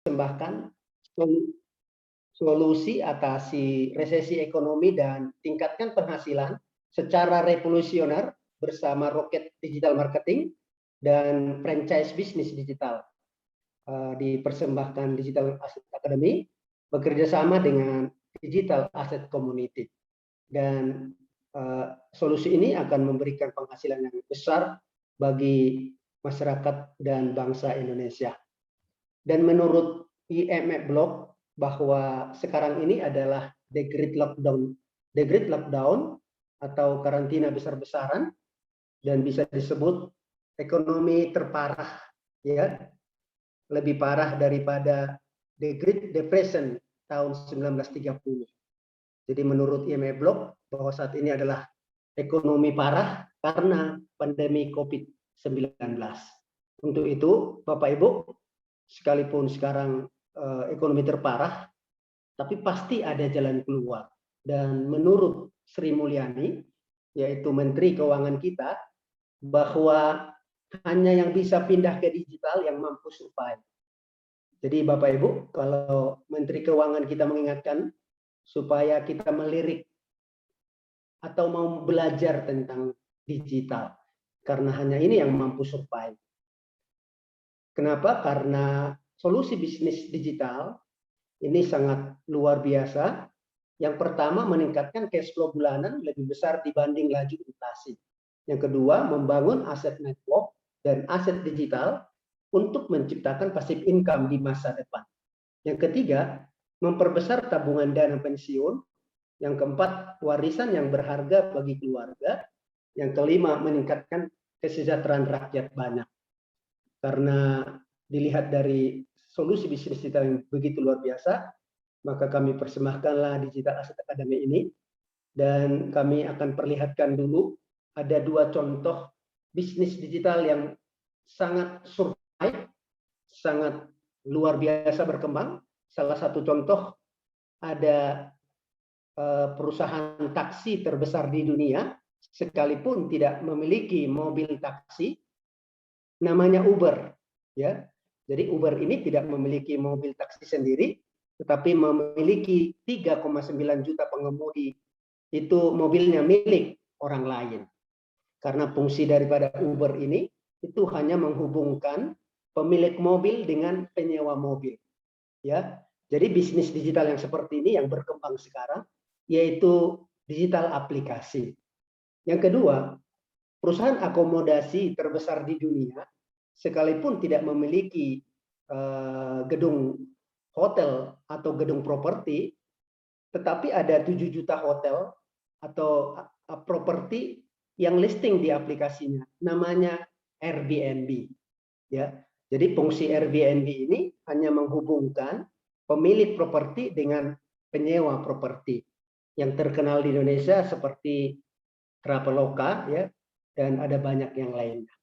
Persembahkan solusi atasi resesi ekonomi dan tingkatkan penghasilan secara revolusioner bersama Rocket Digital Marketing dan franchise bisnis digital. Dipersembahkan Digital Asset Academy bekerja sama dengan Digital Asset Community, dan solusi ini akan memberikan penghasilan yang besar bagi masyarakat dan bangsa Indonesia. Dan menurut IMF Block bahwa sekarang ini adalah the great lockdown atau karantina besar-besaran, dan bisa disebut ekonomi terparah, ya, lebih parah daripada the Great Depression tahun 1930. Jadi menurut IMF Block bahwa saat ini adalah ekonomi parah karena pandemi COVID-19. Untuk itu, Bapak Ibu, sekalipun sekarang ekonomi terparah, tapi pasti ada jalan keluar. Dan menurut Sri Mulyani, yaitu Menteri Keuangan kita, bahwa hanya yang bisa pindah ke digital yang mampu survive. Jadi Bapak Ibu, kalau Menteri Keuangan kita mengingatkan supaya kita melirik atau mau belajar tentang digital, karena hanya ini yang mampu survive. Kenapa? Karena solusi bisnis digital ini sangat luar biasa. Yang pertama, meningkatkan cash flow bulanan lebih besar dibanding laju inflasi. Yang kedua, membangun aset network dan aset digital untuk menciptakan passive income di masa depan. Yang ketiga, memperbesar tabungan dana pensiun. Yang keempat, warisan yang berharga bagi keluarga. Yang kelima, meningkatkan kesejahteraan rakyat banyak. Karena dilihat dari solusi bisnis digital yang begitu luar biasa, maka kami persembahkanlah Digital Asset Academy ini, dan kami akan perlihatkan dulu ada 2 contoh bisnis digital yang sangat survive, sangat luar biasa berkembang. Salah satu contoh, ada perusahaan taksi terbesar di dunia, sekalipun tidak memiliki mobil taksi, namanya Uber, ya. Jadi Uber ini tidak memiliki mobil taksi sendiri, tetapi memiliki 3,9 juta pengemudi. Itu mobilnya milik orang lain. Karena fungsi daripada Uber ini itu hanya menghubungkan pemilik mobil dengan penyewa mobil, ya. Jadi bisnis digital yang seperti ini yang berkembang sekarang, yaitu digital aplikasi. Yang kedua, perusahaan akomodasi terbesar di dunia, sekalipun tidak memiliki gedung hotel atau gedung properti, tetapi ada 7 juta hotel atau properti yang listing di aplikasinya, namanya Airbnb, ya. Jadi fungsi Airbnb ini hanya menghubungkan pemilik properti dengan penyewa properti yang terkenal di Indonesia seperti Traveloka, ya, dan ada banyak yang lainnya.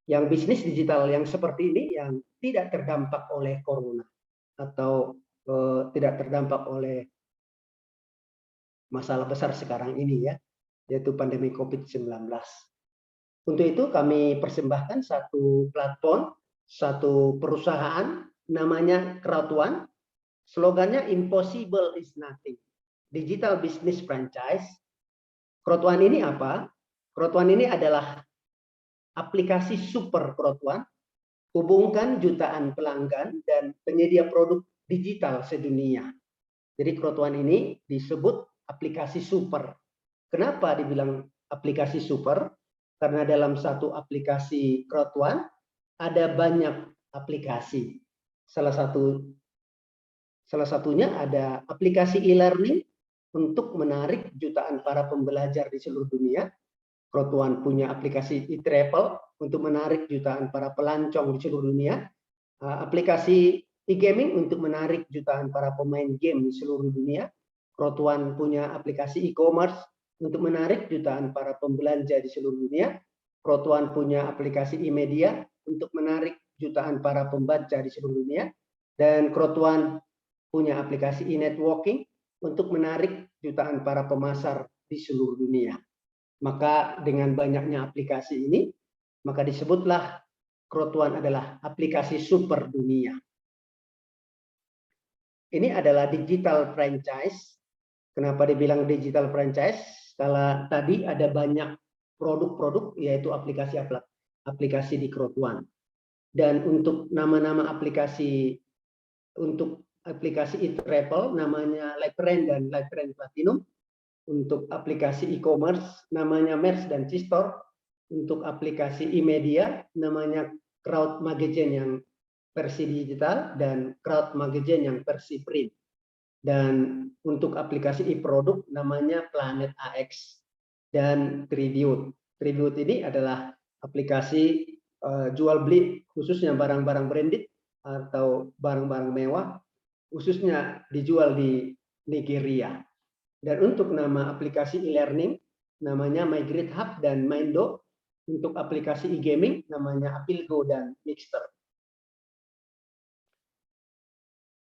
Yang bisnis digital yang seperti ini yang tidak terdampak oleh corona atau tidak terdampak oleh masalah besar sekarang ini, ya, yaitu pandemi COVID-19. Untuk itu kami persembahkan satu platform, satu perusahaan namanya Crowd1. Slogannya Impossible is Nothing. Digital Business Franchise. Crowd1 ini apa? Crowd1 ini adalah aplikasi super Crowd1, hubungkan jutaan pelanggan dan penyedia produk digital sedunia. Jadi Crowd1 ini disebut aplikasi super. Kenapa dibilang aplikasi super? Karena dalam satu aplikasi Crowd1 ada banyak aplikasi. Salah satunya ada aplikasi e-learning untuk menarik jutaan para pembelajar di seluruh dunia. Crowd1 punya aplikasi e-travel untuk menarik jutaan para pelancong di seluruh dunia. Aplikasi e-gaming untuk menarik jutaan para pemain game di seluruh dunia. Crowd1 punya aplikasi e-commerce untuk menarik jutaan para pembelanja di seluruh dunia. Crowd1 punya aplikasi e-media untuk menarik jutaan para pembaca di seluruh dunia. Dan Crowd1 punya aplikasi e-networking untuk menarik jutaan para pemasar di seluruh dunia. Maka dengan banyaknya aplikasi ini, maka disebutlah Crowd1 adalah aplikasi super dunia. ini adalah digital franchise. Kenapa dibilang digital franchise? Kalau tadi ada banyak produk-produk, yaitu aplikasi di Crowd1. Dan untuk nama-nama aplikasi, untuk aplikasi e-travel namanya LiveRent dan LiveRent Platinum. Untuk aplikasi e-commerce namanya Merch dan C-Store. Untuk aplikasi e-media namanya Crowd Magazine yang versi digital dan Crowd Magazine yang versi print. Dan untuk aplikasi e-produk namanya Planet AX dan Tribute. Tribute ini adalah aplikasi jual beli khususnya barang-barang branded atau barang-barang mewah, khususnya dijual di Nigeria. Dan untuk nama aplikasi e-learning namanya Migrate Hub dan Mindo. Untuk aplikasi e-gaming namanya Apilgo dan Mixter.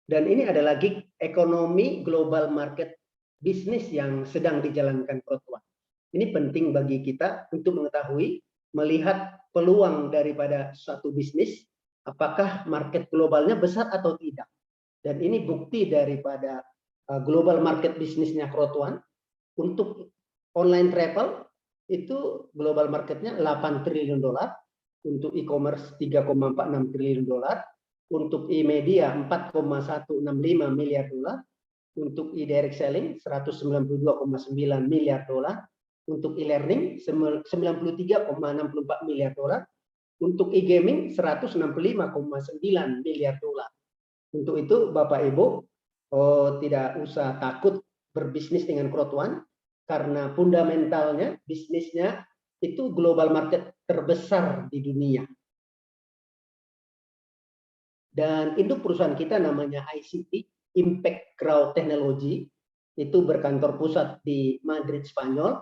Dan ini adalah gig ekonomi global market bisnis yang sedang dijalankan Crowd1. Ini penting bagi kita untuk mengetahui, melihat peluang daripada suatu bisnis, apakah market globalnya besar atau tidak. Dan ini bukti daripada global market bisnisnya Crowd1. Untuk online travel, itu global marketnya 8 triliun dolar, untuk e-commerce 3,46 triliun dolar, untuk e-media 4,165 miliar dolar, untuk e-direct selling 192,9 miliar dolar, untuk e-learning 93,64 miliar dolar, untuk e-gaming 165,9 miliar dolar. Untuk itu Bapak Ibu tidak usah takut berbisnis dengan Crowd1 karena fundamentalnya bisnisnya itu global market terbesar di dunia. Dan itu perusahaan kita namanya ICT, Impact Crowd Technology, itu berkantor pusat di Madrid, Spanyol,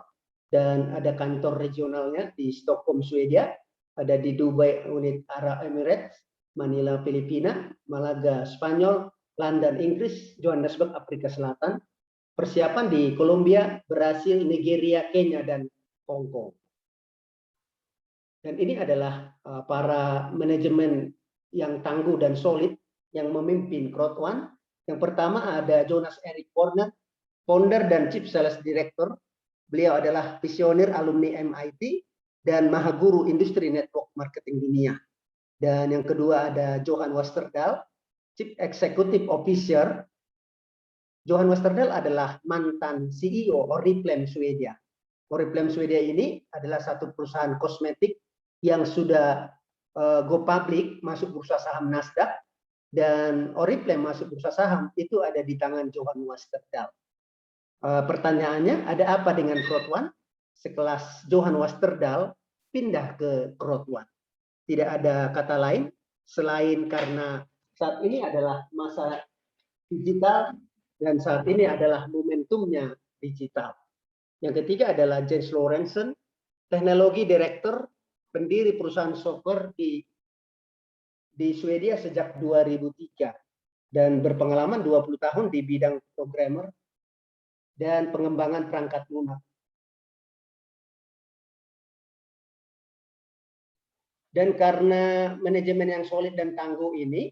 dan ada kantor regionalnya di Stockholm, Swedia, ada di Dubai, Unit Arab Emirates, Manila, Filipina, Malaga, Spanyol, London, Inggris, Johannesburg, Afrika Selatan, persiapan di Kolombia, Brasil, Nigeria, Kenya, dan Hong Kong. Dan ini adalah para manajemen yang tangguh dan solid yang memimpin Crowd1. Yang pertama ada Jonas Erik Borner, founder dan chief sales director. Beliau adalah visioner alumni MIT dan mahaguru industri network marketing dunia. Dan yang kedua ada Johan Westerdal, chief executive officer. Johan Westerdal adalah mantan CEO Oriflame Swedia. Oriflame Swedia ini adalah satu perusahaan kosmetik yang sudah go public, masuk bursa saham Nasdaq, dan Oriflame masuk bursa saham itu ada di tangan Johan Westerdal. Pertanyaannya, ada apa dengan Crowd1? Sekelas Johan Westerdal pindah ke Crowd1. Tidak ada kata lain selain karena saat ini adalah masa digital dan saat ini adalah momentumnya digital. Yang ketiga adalah Jens Lorentzen, teknologi director, pendiri perusahaan software di Swedia sejak 2003 dan berpengalaman 20 tahun di bidang programmer dan pengembangan perangkat lunak. Dan karena manajemen yang solid dan tangguh ini,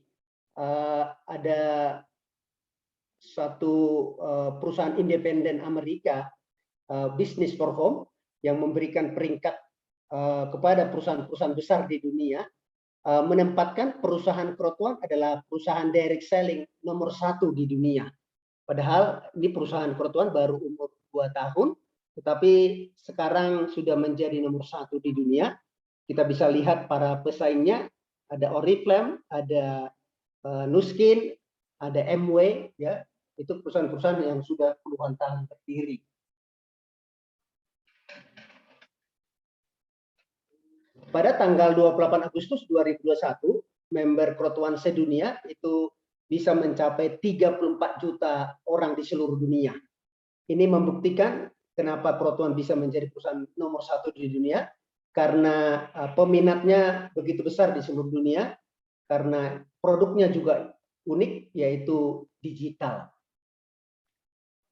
ada satu perusahaan independen Amerika, Business for Home, yang memberikan peringkat kepada perusahaan-perusahaan besar di dunia, menempatkan perusahaan Crowd1 adalah perusahaan direct selling nomor 1 di dunia. Padahal ini perusahaan Crowd1 baru umur 2 tahun, tetapi sekarang sudah menjadi nomor 1 di dunia. Kita bisa lihat para pesaingnya, ada Oriflame, ada Nuskin, ada Amway, ya, itu perusahaan-perusahaan yang sudah puluhan tahun berdiri. Pada tanggal 28 Agustus 2021, member Crowd1 sedunia itu bisa mencapai 34 juta orang di seluruh dunia. Ini membuktikan kenapa Crowd1 bisa menjadi perusahaan nomor 1 di dunia, karena peminatnya begitu besar di seluruh dunia, karena produknya juga unik, yaitu digital.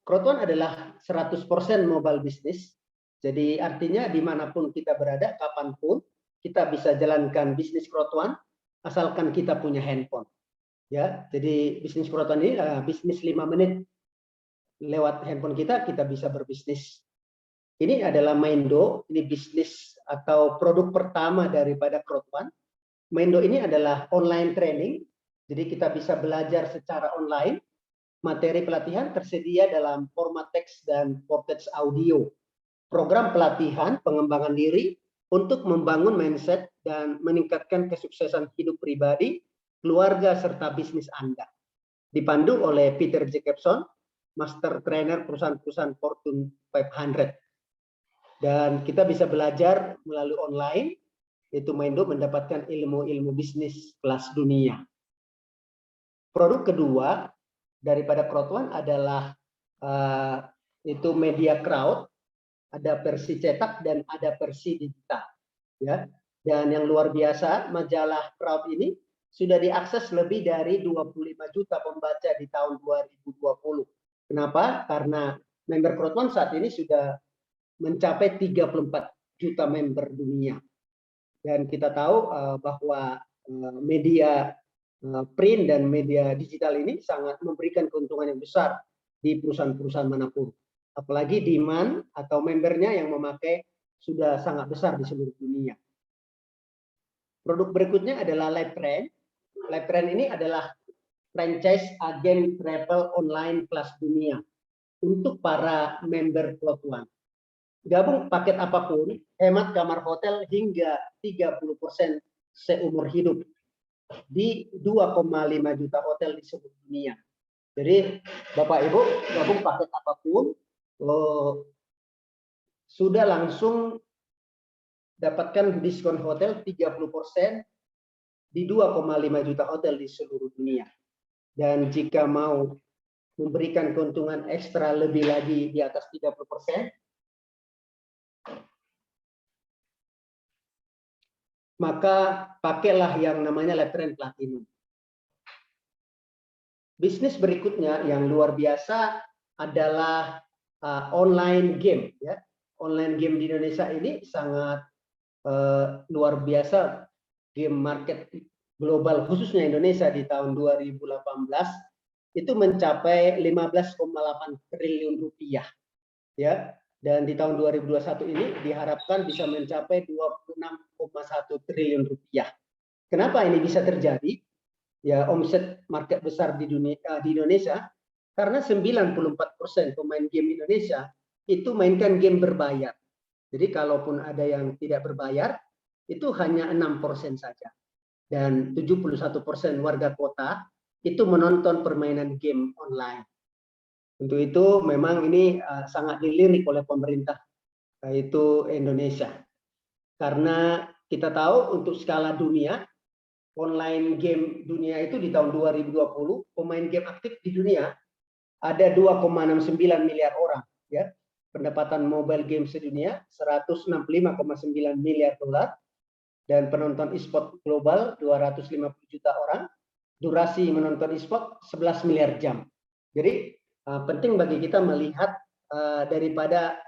Crowd1 adalah 100% mobile business, jadi artinya dimanapun kita berada, kapanpun, kita bisa jalankan bisnis Crowd1, asalkan kita punya handphone. Ya, jadi bisnis Proton ini bisnis 5 menit lewat handphone kita bisa berbisnis. Ini adalah Maindo, ini bisnis atau produk pertama daripada Crowd1. Maindo ini adalah online training, jadi kita bisa belajar secara online. Materi pelatihan tersedia dalam format teks dan podcast audio. Program pelatihan pengembangan diri untuk membangun mindset dan meningkatkan kesuksesan hidup pribadi, keluarga, serta bisnis Anda. Dipandu oleh Peter Jacobson, Master Trainer perusahaan-perusahaan Fortune 500. Dan kita bisa belajar melalui online, yaitu Maindo mendapatkan ilmu-ilmu bisnis kelas dunia. Produk kedua daripada Crowd1 adalah itu media crowd, ada versi cetak dan ada versi digital. Ya. Dan yang luar biasa, majalah Crowd ini sudah diakses lebih dari 25 juta pembaca di tahun 2020. Kenapa? Karena member Crowd1 saat ini sudah mencapai 34 juta member dunia. Dan kita tahu bahwa media print dan media digital ini sangat memberikan keuntungan yang besar di perusahaan-perusahaan manapun. Apalagi demand atau membernya yang memakai sudah sangat besar di seluruh dunia. Produk berikutnya adalah LiveTrend. LiveTrend ini adalah franchise agen travel online kelas dunia untuk para member Crowd1. Gabung paket apapun, hemat kamar hotel hingga 30% seumur hidup di 2,5 juta hotel di seluruh dunia. Jadi Bapak Ibu gabung paket apapun, sudah langsung dapatkan diskon hotel 30% di 2,5 juta hotel di seluruh dunia. Dan jika mau memberikan keuntungan ekstra lebih lagi di atas 30%, maka pakailah yang namanya LiveTrend Platinum. Bisnis berikutnya yang luar biasa adalah online game. Ya. Online game di Indonesia ini sangat luar biasa. Game market global khususnya Indonesia di tahun 2018 itu mencapai 15,8 triliun rupiah. Ya. Dan di tahun 2021 ini diharapkan bisa mencapai 26,1 triliun rupiah. Kenapa ini bisa terjadi? Ya, omset market besar di Indonesia, karena 94% pemain game Indonesia itu mainkan game berbayar. Jadi kalaupun ada yang tidak berbayar, itu hanya 6% saja. Dan 71% warga kota itu menonton permainan game online. Untuk itu memang ini sangat dilirik oleh pemerintah, yaitu Indonesia. Karena kita tahu untuk skala dunia, online game dunia itu di tahun 2020, pemain game aktif di dunia ada 2,69 miliar orang. Ya. Pendapatan mobile game sedunia 165,9 miliar dolar, dan penonton e-sport global 250 juta orang. Durasi menonton e-sport 11 miliar jam. Jadi penting bagi kita melihat daripada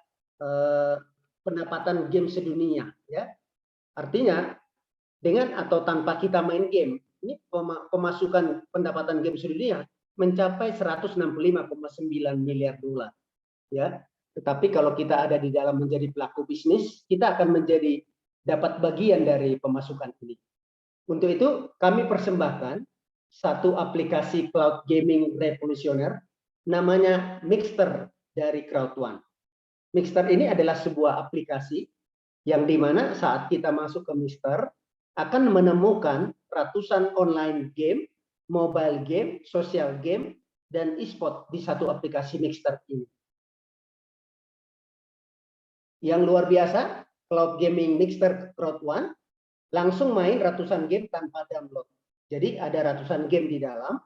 pendapatan game sedunia. Ya. Artinya dengan atau tanpa kita main game, ini pemasukan pendapatan game sedunia mencapai 165,9 miliar dolar. Ya. Tetapi kalau kita ada di dalam menjadi pelaku bisnis, kita akan menjadi dapat bagian dari pemasukan ini. Untuk itu kami persembahkan satu aplikasi cloud gaming revolusioner namanya Mixter dari Crowd1. Mixter ini adalah sebuah aplikasi yang dimana saat kita masuk ke Mixter akan menemukan ratusan online game, mobile game, social game, dan e-sport di satu aplikasi Mixter ini. Yang luar biasa, cloud gaming Mixter Crowd1 langsung main ratusan game tanpa download. Jadi ada ratusan game di dalam,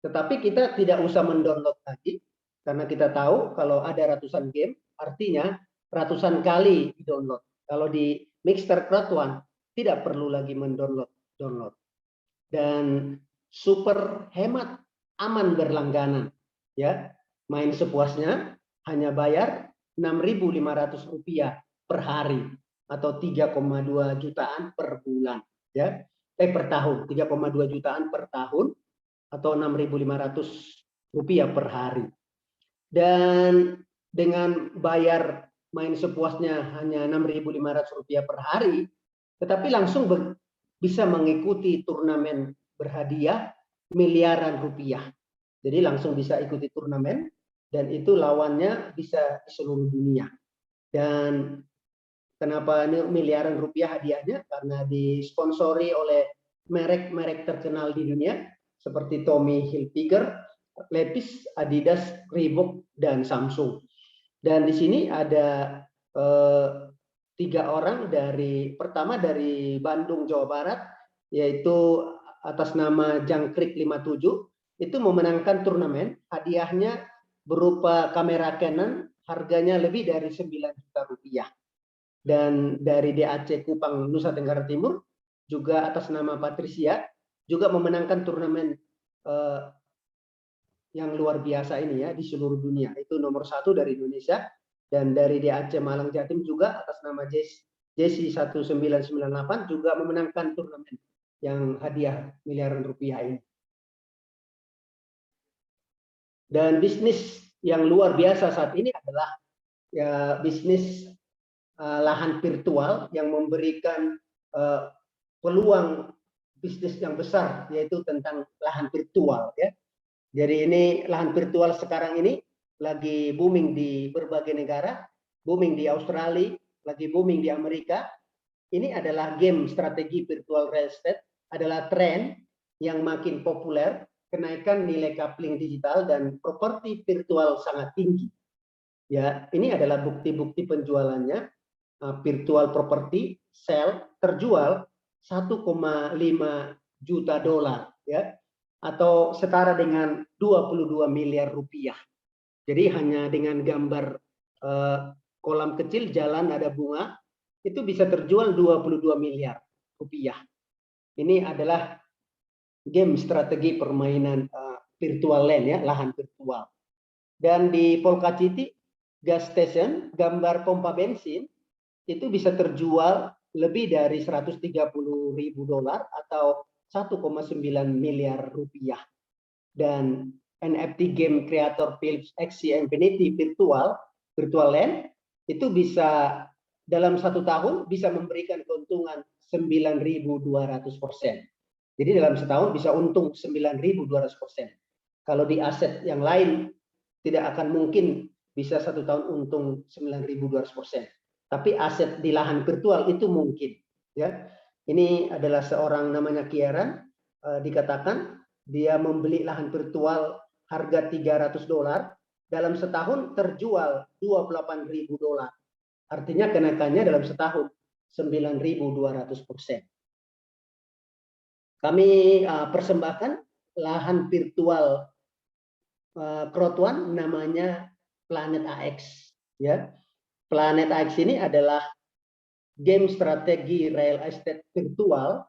tetapi kita tidak usah mendownload lagi, karena kita tahu kalau ada ratusan game, artinya ratusan kali di-download. Kalau di Mixter Crowd1 tidak perlu lagi mendownload. Dan super hemat, aman berlangganan. Ya, main sepuasnya, hanya bayar Rp6.500 per hari atau 3,2 jutaan per bulan. Ya, per tahun, 3,2 jutaan per tahun atau Rp6.500 per hari. Dan dengan bayar main sepuasnya hanya Rp6.500 per hari, tetapi langsung bisa mengikuti turnamen berhadiah miliaran rupiah. Jadi langsung bisa ikuti turnamen, dan itu lawannya bisa di seluruh dunia. Dan kenapa ini miliaran rupiah hadiahnya? Karena disponsori oleh merek-merek terkenal di dunia seperti Tommy Hilfiger, Levi's, Adidas, Reebok, dan Samsung. Dan di sini ada 3 orang pertama dari Bandung, Jawa Barat, yaitu atas nama Jangkrik 57, itu memenangkan turnamen. Hadiahnya berupa kamera Canon, harganya lebih dari 9 juta rupiah. Dan dari DAC Kupang, Nusa Tenggara Timur, juga atas nama Patricia, juga memenangkan turnamen yang luar biasa ini ya di seluruh dunia. Itu nomor 1 dari Indonesia. Dan dari DAC Malang Jatim juga atas nama Jesse 1998 juga memenangkan turnamen yang hadiah miliaran rupiah ini. Dan bisnis yang luar biasa saat ini adalah ya bisnis lahan virtual yang memberikan peluang bisnis yang besar, yaitu tentang lahan virtual ya. Jadi ini lahan virtual sekarang ini lagi booming di berbagai negara, booming di Australia, lagi booming di Amerika. Ini adalah game strategi virtual real estate, adalah tren yang makin populer, kenaikan nilai coupling digital dan properti virtual sangat tinggi. Ya, ini adalah bukti-bukti penjualannya. Virtual property sell terjual 1,5 juta dolar ya, atau setara dengan 22 miliar rupiah. Jadi hanya dengan gambar kolam kecil, jalan ada bunga, itu bisa terjual 22 miliar rupiah. Ini adalah game strategi permainan virtual land ya, lahan virtual. Dan di Polka City gas station, gambar pompa bensin itu bisa terjual lebih dari 130.000 dolar atau 1,9 miliar rupiah. Dan NFT game creator Philips Axie Infinity virtual land itu bisa dalam 1 tahun bisa memberikan keuntungan 9.200%. Jadi dalam setahun bisa untung 9.200%. Kalau di aset yang lain tidak akan mungkin bisa 1 tahun untung 9.200%. Tapi aset di lahan virtual itu mungkin. Ya, ini adalah seorang namanya Kieran, dikatakan dia membeli lahan virtual harga 300 dolar, dalam setahun terjual 28.000 dolar. Artinya kenaikannya dalam setahun 9.200%. Kami persembahkan lahan virtual Crowd1 namanya Planet AX. Ya. Planet AX ini adalah game strategi real estate virtual,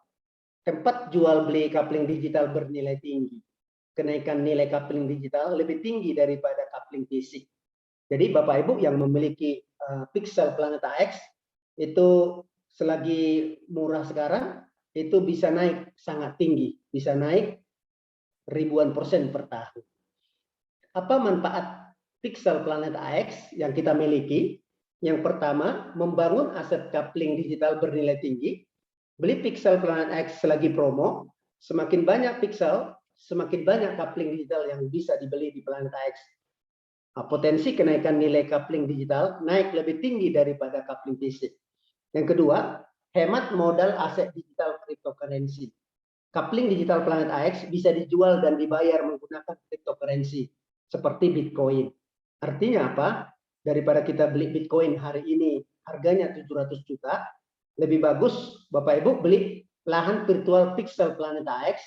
tempat jual beli coupling digital bernilai tinggi. Kenaikan nilai coupling digital lebih tinggi daripada coupling fisik. Jadi Bapak Ibu yang memiliki Pixel Planet AX itu selagi murah sekarang itu bisa naik sangat tinggi, bisa naik ribuan persen per tahun. Apa manfaat Pixel Planet AX yang kita miliki? Yang pertama, membangun aset coupling digital bernilai tinggi. Beli Pixel Planet X selagi promo, semakin banyak pixel, semakin banyak coupling digital yang bisa dibeli di Planet X. Potensi kenaikan nilai coupling digital naik lebih tinggi daripada coupling fisik. Yang kedua, hemat modal aset digital cryptocurrency. Coupling digital Planet AX bisa dijual dan dibayar menggunakan cryptocurrency seperti Bitcoin. Artinya apa? Daripada kita beli Bitcoin hari ini harganya 700 juta, lebih bagus Bapak Ibu beli lahan virtual Pixel Planet AX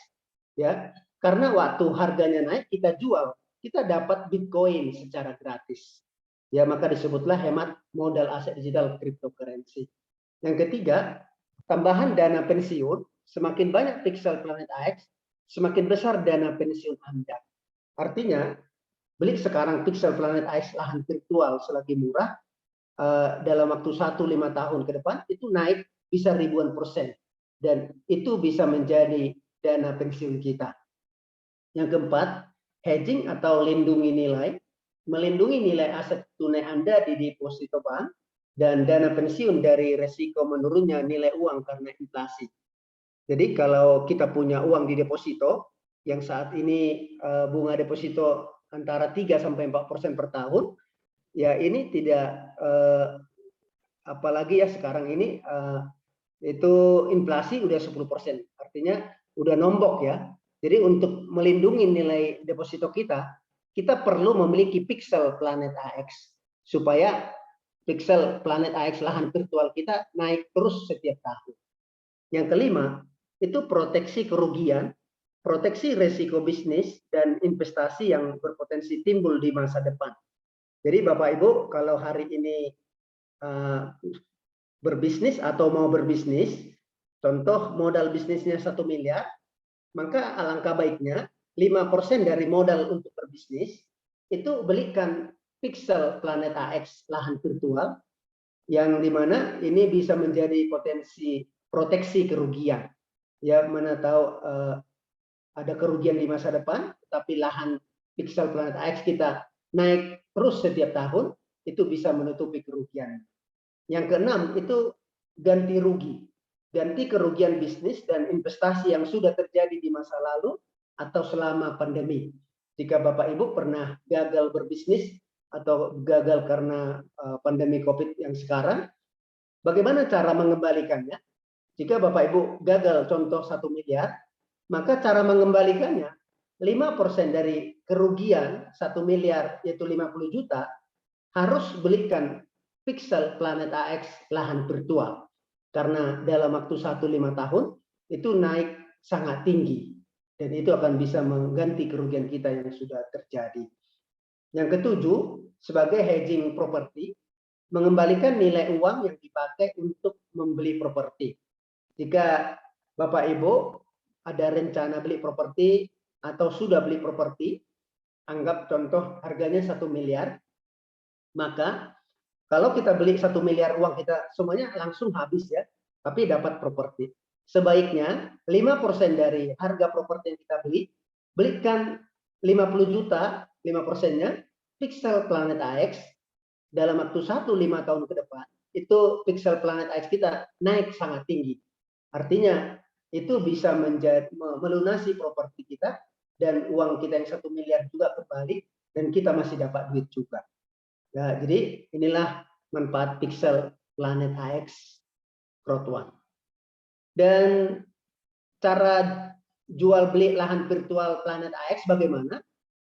ya, karena waktu harganya naik kita jual, kita dapat Bitcoin secara gratis. Ya, maka disebutlah hemat modal aset digital cryptocurrency. Yang ketiga, tambahan dana pensiun. Semakin banyak Pixel Planet AX, semakin besar dana pensiun Anda. Artinya beli sekarang Pixel Planet AX lahan virtual selagi murah, dalam waktu 1-5 tahun ke depan itu naik bisa ribuan persen, dan itu bisa menjadi dana pensiun kita. Yang keempat, hedging atau lindungi nilai, melindungi nilai aset tunai Anda di deposito bank dan dana pensiun dari resiko menurunnya nilai uang karena inflasi. Jadi kalau kita punya uang di deposito yang saat ini bunga deposito antara 3 sampai 4% per tahun, ya ini tidak apalagi ya sekarang ini itu inflasi udah 10%, artinya udah nombok ya. Jadi untuk melindungi nilai deposito kita, kita perlu memiliki pixel Planet AX supaya pixel Planet AX lahan virtual kita naik terus setiap tahun. Yang kelima, itu proteksi kerugian, proteksi resiko bisnis, dan investasi yang berpotensi timbul di masa depan. Jadi Bapak Ibu, kalau hari ini berbisnis atau mau berbisnis, contoh modal bisnisnya 1 miliar, maka alangkah baiknya 5% dari modal untuk berbisnis itu belikan pixel Planet AX lahan virtual yang dimana ini bisa menjadi potensi proteksi kerugian. Ya, mana tahu ada kerugian di masa depan, tapi lahan pixel Planet AX kita naik terus setiap tahun, itu bisa menutupi kerugian. Yang keenam itu ganti rugi. Ganti kerugian bisnis dan investasi yang sudah terjadi di masa lalu atau selama pandemi. Jika Bapak Ibu pernah gagal berbisnis atau gagal karena pandemi COVID yang sekarang, bagaimana cara mengembalikannya? Jika Bapak Ibu gagal contoh 1 miliar, maka cara mengembalikannya 5% dari kerugian 1 miliar yaitu 50 juta harus belikan pixel Planet AX lahan virtual. Karena dalam waktu 1-5 tahun itu naik sangat tinggi. Dan itu akan bisa mengganti kerugian kita yang sudah terjadi. Yang ketujuh, sebagai hedging properti, mengembalikan nilai uang yang dipakai untuk membeli properti. Jika Bapak Ibu ada rencana beli properti atau sudah beli properti, anggap contoh harganya 1 miliar, maka kalau kita beli 1 miliar uang kita semuanya langsung habis ya, tapi dapat properti. Sebaiknya 5% dari harga properti yang kita beli, belikan 50 juta, 5%-nya pixel Planet AX dalam waktu 1-5 tahun ke depan, itu pixel Planet AX kita naik sangat tinggi. Artinya itu bisa menjadi melunasi properti kita dan uang kita yang 1 miliar juga kembali dan kita masih dapat duit juga. Ya, jadi inilah manfaat pixel Planet AX Crowd One. Dan cara jual beli lahan virtual Planet AX bagaimana?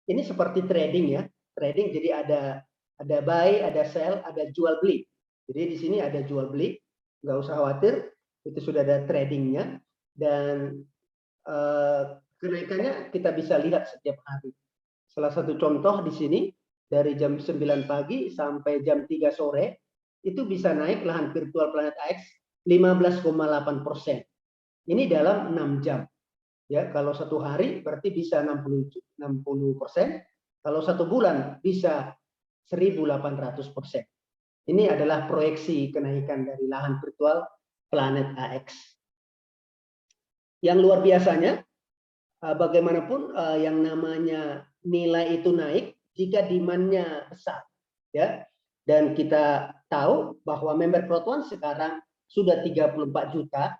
Ini seperti trading ya. Trading jadi ada buy, ada sell, ada jual beli. Jadi di sini ada jual beli, nggak usah khawatir, itu sudah ada tradingnya dan kenaikannya kita bisa lihat setiap hari. Salah satu contoh di sini dari jam 9 pagi sampai jam 3 sore itu bisa naik lahan virtual Planet AX 15,8%. Ini dalam 6 jam. Ya, kalau satu hari berarti bisa 60%, kalau satu bulan bisa 1.800%. Ini adalah proyeksi kenaikan dari lahan virtual Planet AX. Yang luar biasanya, bagaimanapun yang namanya nilai itu naik jika demand-nya besar, ya. Dan kita tahu bahwa member Crowd One sekarang sudah 34 juta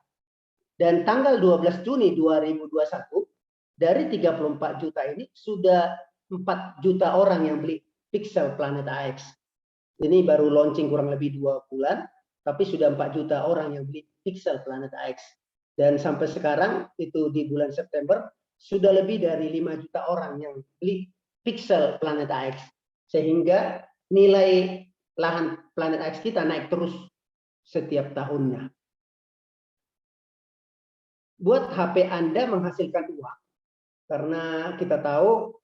dan tanggal 12 Juni 2021 dari 34 juta ini sudah 4 juta orang yang beli pixel Planet AX. Ini baru launching kurang lebih 2 bulan, tapi sudah 4 juta orang yang beli pixel Planet AX. Dan sampai sekarang itu di bulan September sudah lebih dari 5 juta orang yang beli pixel Planet AX. Sehingga nilai lahan Planet AX kita naik terus setiap tahunnya. Buat HP Anda menghasilkan uang. Karena kita tahu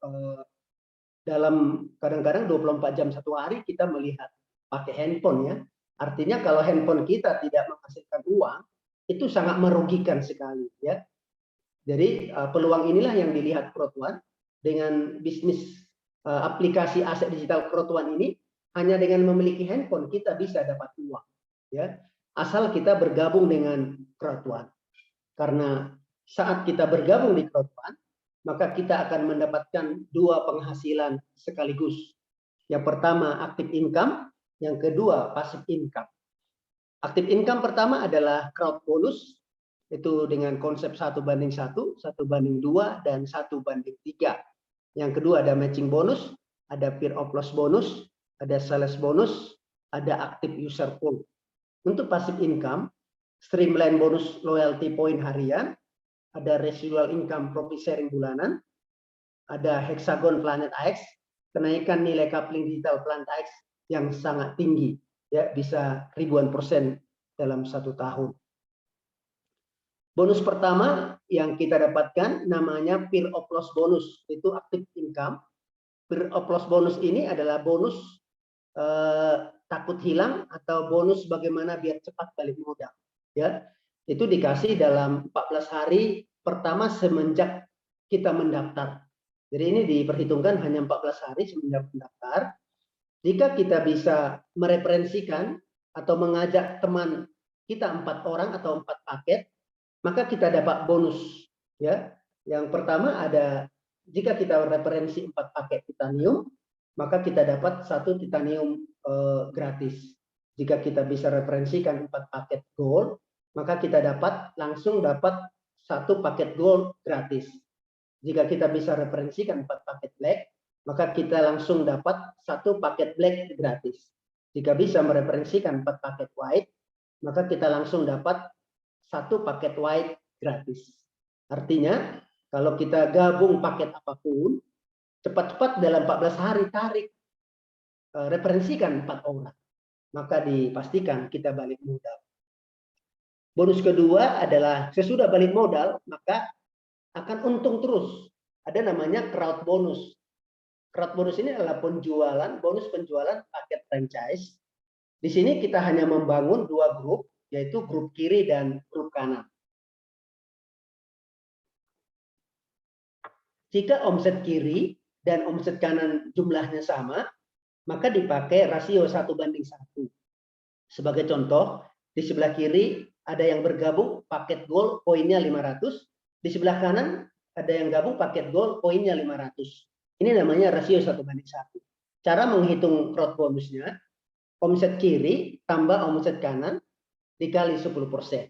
dalam kadang-kadang 24 jam satu hari kita melihat pakai handphone ya. Artinya kalau handphone kita tidak menghasilkan uang, itu sangat merugikan sekali ya. Jadi peluang inilah yang dilihat Crowd One dengan bisnis aplikasi aset digital Crowd One ini. Hanya dengan memiliki handphone kita bisa dapat uang ya, asal kita bergabung dengan Crowd One. Karena saat kita bergabung di Crowd One, maka kita akan mendapatkan dua penghasilan sekaligus. Yang pertama active income, yang kedua passive income. Active income pertama adalah crowd bonus, itu dengan konsep 1:1, 1:2, dan 1:3. Yang kedua ada matching bonus, ada peer of loss bonus, ada sales bonus, ada active user pool. Untuk passive income, streamline bonus loyalty point harian, ada residual income profit sharing bulanan, ada Hexagon Planet AX, kenaikan nilai coupling digital Planet AX yang sangat tinggi, ya bisa ribuan persen dalam 1 tahun. Bonus pertama yang kita dapatkan namanya peer of loss bonus, itu active income. Peer of loss bonus ini adalah bonus takut hilang atau bonus bagaimana biar cepat balik modal. Ya, itu dikasih dalam 14 hari pertama semenjak kita mendaftar. Jadi ini diperhitungkan hanya 14 hari semenjak mendaftar. Jika kita bisa mereferensikan atau mengajak teman kita 4 orang atau 4 paket, maka kita dapat bonus. Ya, yang pertama ada jika kita referensi 4 paket titanium, maka kita dapat 1 titanium gratis. Jika kita bisa referensikan 4 paket gold, maka kita langsung dapat 1 paket gold gratis. Jika kita bisa referensikan 4 paket black, maka kita langsung dapat 1 paket black gratis. Jika bisa mereferensikan 4 paket white, maka kita langsung dapat 1 paket white gratis. Artinya, kalau kita gabung paket apapun, cepat-cepat dalam 14 hari tarik, referensikan 4 orang, maka dipastikan kita balik modal. Bonus kedua adalah sesudah balik modal, maka akan untung terus. Ada namanya crowd bonus. Crowd bonus ini adalah bonus penjualan paket franchise. Di sini kita hanya membangun 2 grup, yaitu grup kiri dan grup kanan. Jika omset kiri dan omset kanan jumlahnya sama, maka dipakai rasio 1:1. Sebagai contoh, di sebelah kiri ada yang bergabung paket gold poinnya 500, di sebelah kanan ada yang gabung paket gold poinnya 500. Ini namanya rasio 1:1. Cara menghitung crowd bonusnya, omset kiri tambah omset kanan dikali 10%.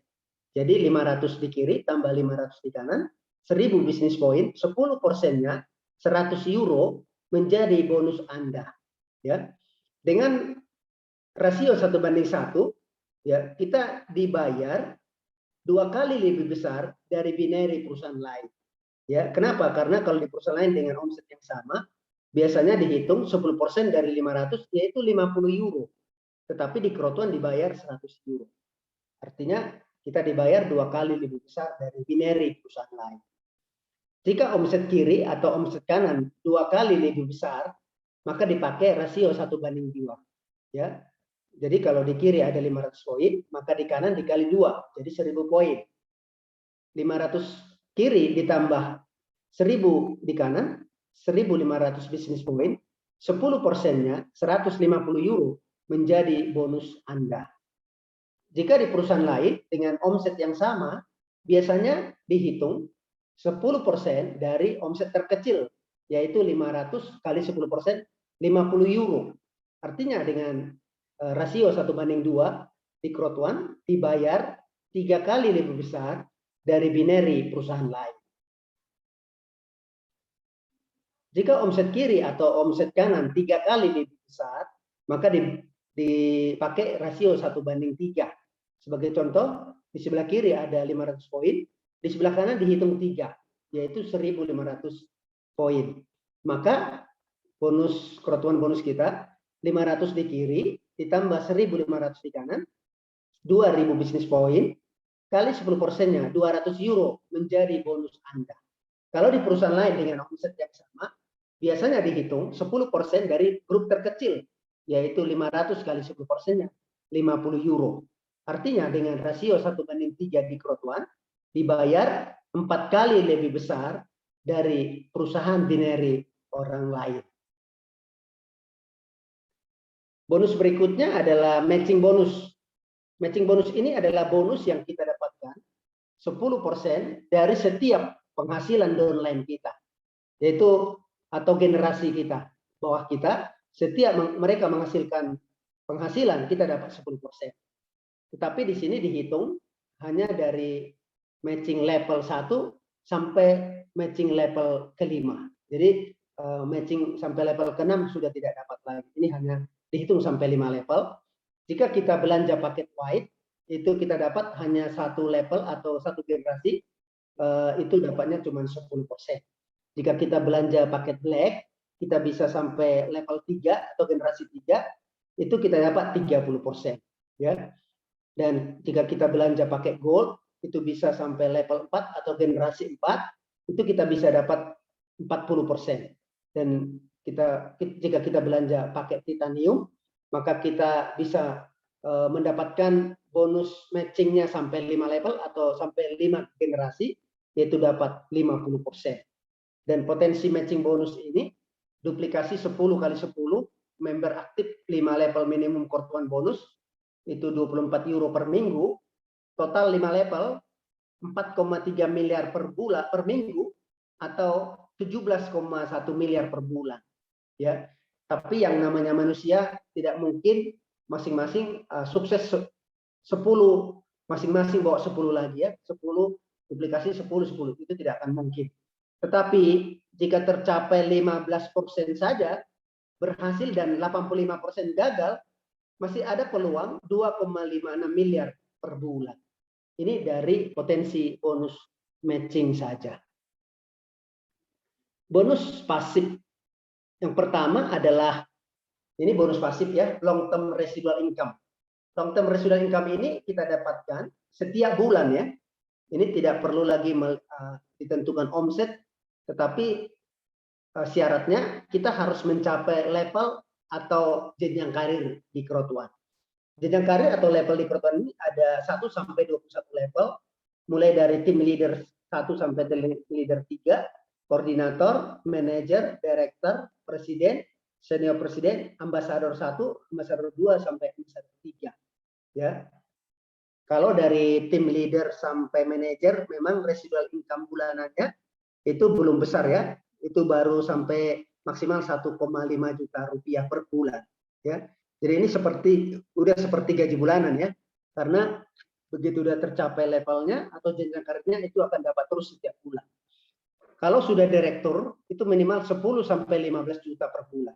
Jadi 500 di kiri tambah 500 di kanan, 1000 bisnis point, 10%-nya 100 euro menjadi bonus Anda. Ya, dengan rasio 1:1, ya kita dibayar 2 kali lebih besar dari binary perusahaan lain. Ya, kenapa? Karena kalau di perusahaan lain dengan omset yang sama, biasanya dihitung 10% dari 500 yaitu 50 euro. Tetapi di Crowd One dibayar 100 euro. Artinya kita dibayar 2 kali lebih besar dari binary perusahaan lain. Jika omset kiri atau omset kanan 2 kali lebih besar, maka dipakai rasio 1:2. Ya. Jadi kalau di kiri ada 500 poin, maka di kanan dikali 2, jadi 1000 poin. 500 kiri ditambah 1000 di kanan, 1500 bisnis poin, 10%-nya 150 euro menjadi bonus Anda. Jika di perusahaan lain dengan omset yang sama, biasanya dihitung 10% dari omset terkecil, yaitu 500 kali 10%, 50 euro. Artinya dengan rasio 1:2 di Crowd One dibayar 3 kali lebih besar dari binary perusahaan lain. Jika omset kiri atau omset kanan 3 kali lebih besar, maka dipakai rasio 1:3. Sebagai contoh, di sebelah kiri ada 500 poin, di sebelah kanan dihitung 3, yaitu 1500 poin. Maka bonus Crowd One bonus kita 500 di kiri ditambah 1500 di kanan, 2000 bisnis poin kali 10%-nya 200 euro menjadi bonus Anda. Kalau di perusahaan lain dengan omset yang sama, biasanya dihitung 10% dari grup terkecil, yaitu 500 kali 10%-nya 50 euro. Artinya dengan rasio 1:3 di Crowd One dibayar 4 kali lebih besar dari perusahaan binary orang lain. Bonus berikutnya adalah matching bonus. Matching bonus ini adalah bonus yang kita dapatkan 10% dari setiap penghasilan downline kita, yaitu atau generasi kita, bawah kita, setiap mereka menghasilkan penghasilan, kita dapat 10%. Tetapi di sini dihitung hanya dari matching level 1 sampai matching level kelima. Jadi matching sampai level ke-6 sudah tidak dapat lagi. Ini hanya dihitung sampai 5 level. Jika kita belanja paket white, itu kita dapat hanya 1 level atau 1 generasi, itu dapatnya cuma 10%. Jika kita belanja paket black, kita bisa sampai level 3 atau generasi 3, itu kita dapat 30%. Ya. Dan jika kita belanja pakai gold, itu bisa sampai level 4 atau generasi 4, itu kita bisa dapat 40%. Dan jika kita belanja pakai titanium, maka kita bisa mendapatkan bonus matchingnya sampai 5 level atau sampai 5 generasi, yaitu dapat 50%. Dan potensi matching bonus ini duplikasi 10 kali 10, member aktif 5 level minimum core bonus, itu 24 euro per minggu, total 5 level 4,3 miliar per bulan per minggu atau 17,1 miliar per bulan. Ya. Tapi yang namanya manusia tidak mungkin masing-masing sukses 10, masing-masing bawa 10 lagi ya, 10 duplikasi 10 itu tidak akan mungkin. Tetapi jika tercapai 15% saja berhasil dan 85% gagal, masih ada peluang 2,56 miliar per bulan. Ini dari potensi bonus matching saja. Bonus pasif yang pertama adalah, ini bonus pasif ya, long term residual income. Long term residual income ini kita dapatkan setiap bulan ya. Ini tidak perlu lagi ditentukan omset, tetapi syaratnya kita harus mencapai level atau jenjang karir di Krotuan. Jenjang karir atau level di Krotuan ini ada 1 sampai 21 level, mulai dari tim leader 1 sampai tim leader 3, koordinator, manajer, direktur, presiden, senior presiden, ambasador 1, ambasador 2 sampai ambasador 3. Ya. Kalau dari tim leader sampai manajer memang residual income bulanannya itu belum besar ya. Itu baru sampai maksimal 1,5 juta rupiah per bulan ya. Jadi ini udah seperti gaji bulanan ya. Karena begitu udah tercapai levelnya atau jenjang karirnya itu akan dapat terus setiap bulan. Kalau sudah direktur itu minimal 10 sampai 15 juta per bulan.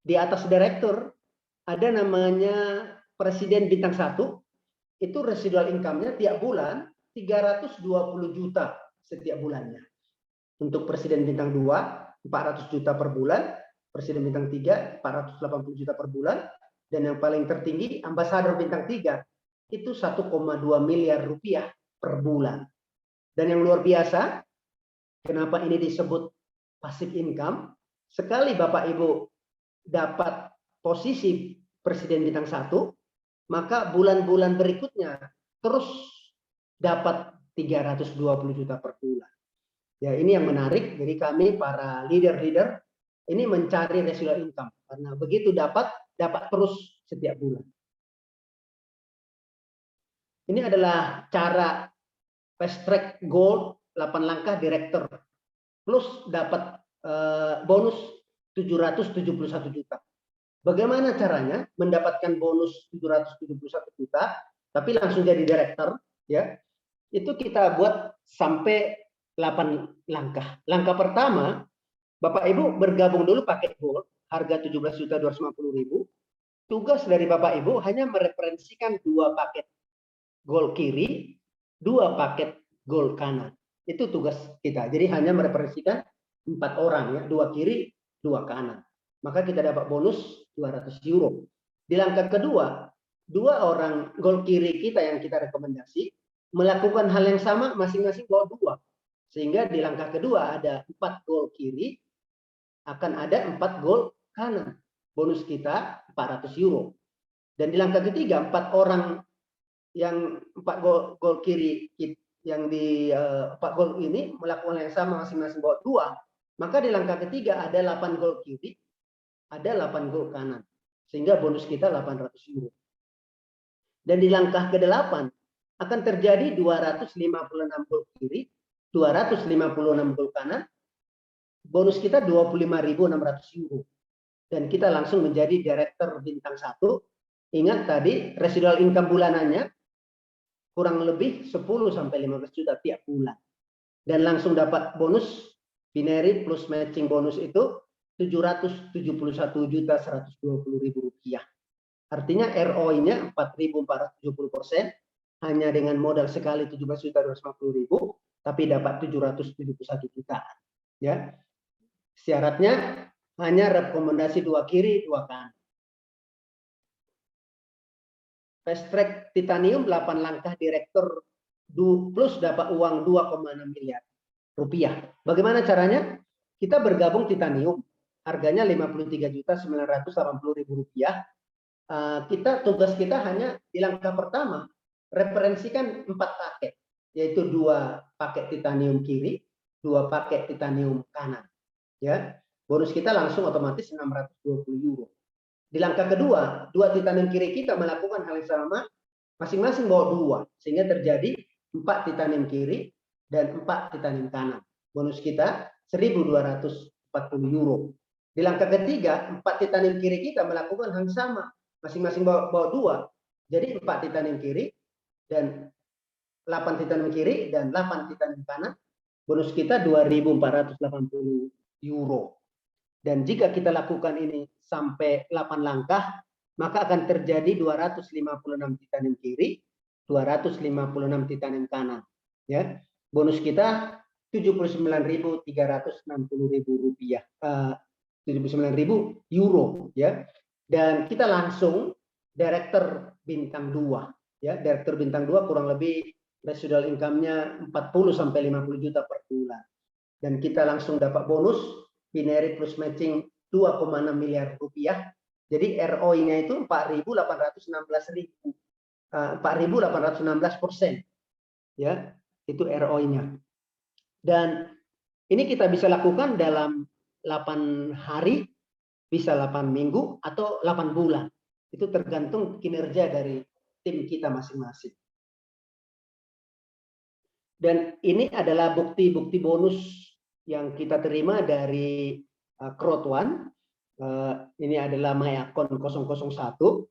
Di atas direktur ada namanya presiden bintang 1, itu residual income-nya tiap bulan 320 juta setiap bulannya. Untuk presiden bintang 2 400 juta per bulan, presiden bintang 3 480 juta per bulan, dan yang paling tertinggi ambasador bintang 3 itu 1,2 miliar rupiah per bulan. Dan yang luar biasa, kenapa ini disebut passive income? Sekali Bapak Ibu dapat posisi presiden bintang 1, maka bulan-bulan berikutnya terus dapat 320 juta per bulan. Ya, ini yang menarik. Jadi kami para leader-leader ini mencari residual income karena begitu dapat terus setiap bulan. Ini adalah cara fast track gold 8 langkah direktur plus dapat bonus 771 juta. Bagaimana caranya mendapatkan bonus 771 juta tapi langsung jadi direktur ya? Itu kita buat sampai 8 langkah. Langkah pertama, Bapak Ibu bergabung dulu pakai gold harga 17.250.000. Tugas dari Bapak Ibu hanya mereferensikan 2 paket gold kiri, 2 paket gold kanan. Itu tugas kita. Jadi hanya mereferensikan 4 orang ya, 2 kiri, 2 kanan. Maka kita dapat bonus 200 euro. Di langkah kedua, 2 orang gold kiri kita yang kita rekomendasi melakukan hal yang sama masing-masing bawa 2. Sehingga di langkah kedua ada 4 gold kiri, akan ada 4 gold kanan. Bonus kita 400 euro. Dan di langkah ketiga 4 orang yang 4 gold kiri yang di 4 gold ini melakukan yang sama masing-masing bawa 2, maka di langkah ketiga ada 8 gold kiri, ada 8 gold kanan. Sehingga bonus kita 800 euro. Dan di langkah ke-8 akan terjadi 256 gold kiri, 256 gol kanan, bonus kita 25.600 euro. Dan kita langsung menjadi direktur bintang 1. Ingat tadi residual income bulanannya kurang lebih 10 sampai 15 juta tiap bulan. Dan langsung dapat bonus binary plus matching bonus itu 771.120.000 rupiah. Artinya ROI-nya 4.470%, hanya dengan modal sekali 17.250.000, tapi dapat 771 juta. Ya, syaratnya hanya rekomendasi 2 kiri 2 kanan. Fast track titanium 8 langkah direktur plus dapat uang 2,6 miliar rupiah. Bagaimana caranya? Kita bergabung titanium, harganya 53.980.000 rupiah. Tugas kita hanya di langkah pertama referensikan 4 paket, yaitu 2 paket titanium kiri, 2 paket titanium kanan. Ya, bonus kita langsung otomatis 620 euro. Di langkah kedua, 2 titanium kiri kita melakukan hal yang sama, masing-masing bawa 2, sehingga terjadi 4 titanium kiri dan 4 titanium kanan. Bonus kita 1.240 euro. Di langkah ketiga, 4 titanium kiri kita melakukan hal yang sama, masing-masing bawa 2, jadi 4 titanium kiri dan 8 titanium kiri dan 8 titanium kanan. Bonus kita 2.480 euro. Dan jika kita lakukan ini sampai 8 langkah, maka akan terjadi 256 titanium kiri, 256 titanium kanan. Ya, bonus kita 79.360.000 rupiah, 79.000 euro. Ya, dan kita langsung direktur bintang 2. Ya, direktur bintang 2 kurang lebih residual income-nya 40 sampai 50 juta per bulan. Dan kita langsung dapat bonus binary plus matching 2,6 miliar rupiah. Jadi ROI-nya itu 4.816%. Ya, itu ROI-nya. Dan ini kita bisa lakukan dalam 8 hari, bisa 8 minggu atau 8 bulan. Itu tergantung kinerja dari tim kita masing-masing. Dan ini adalah bukti-bukti bonus yang kita terima dari Crowd1. Ini adalah MyAccount 001.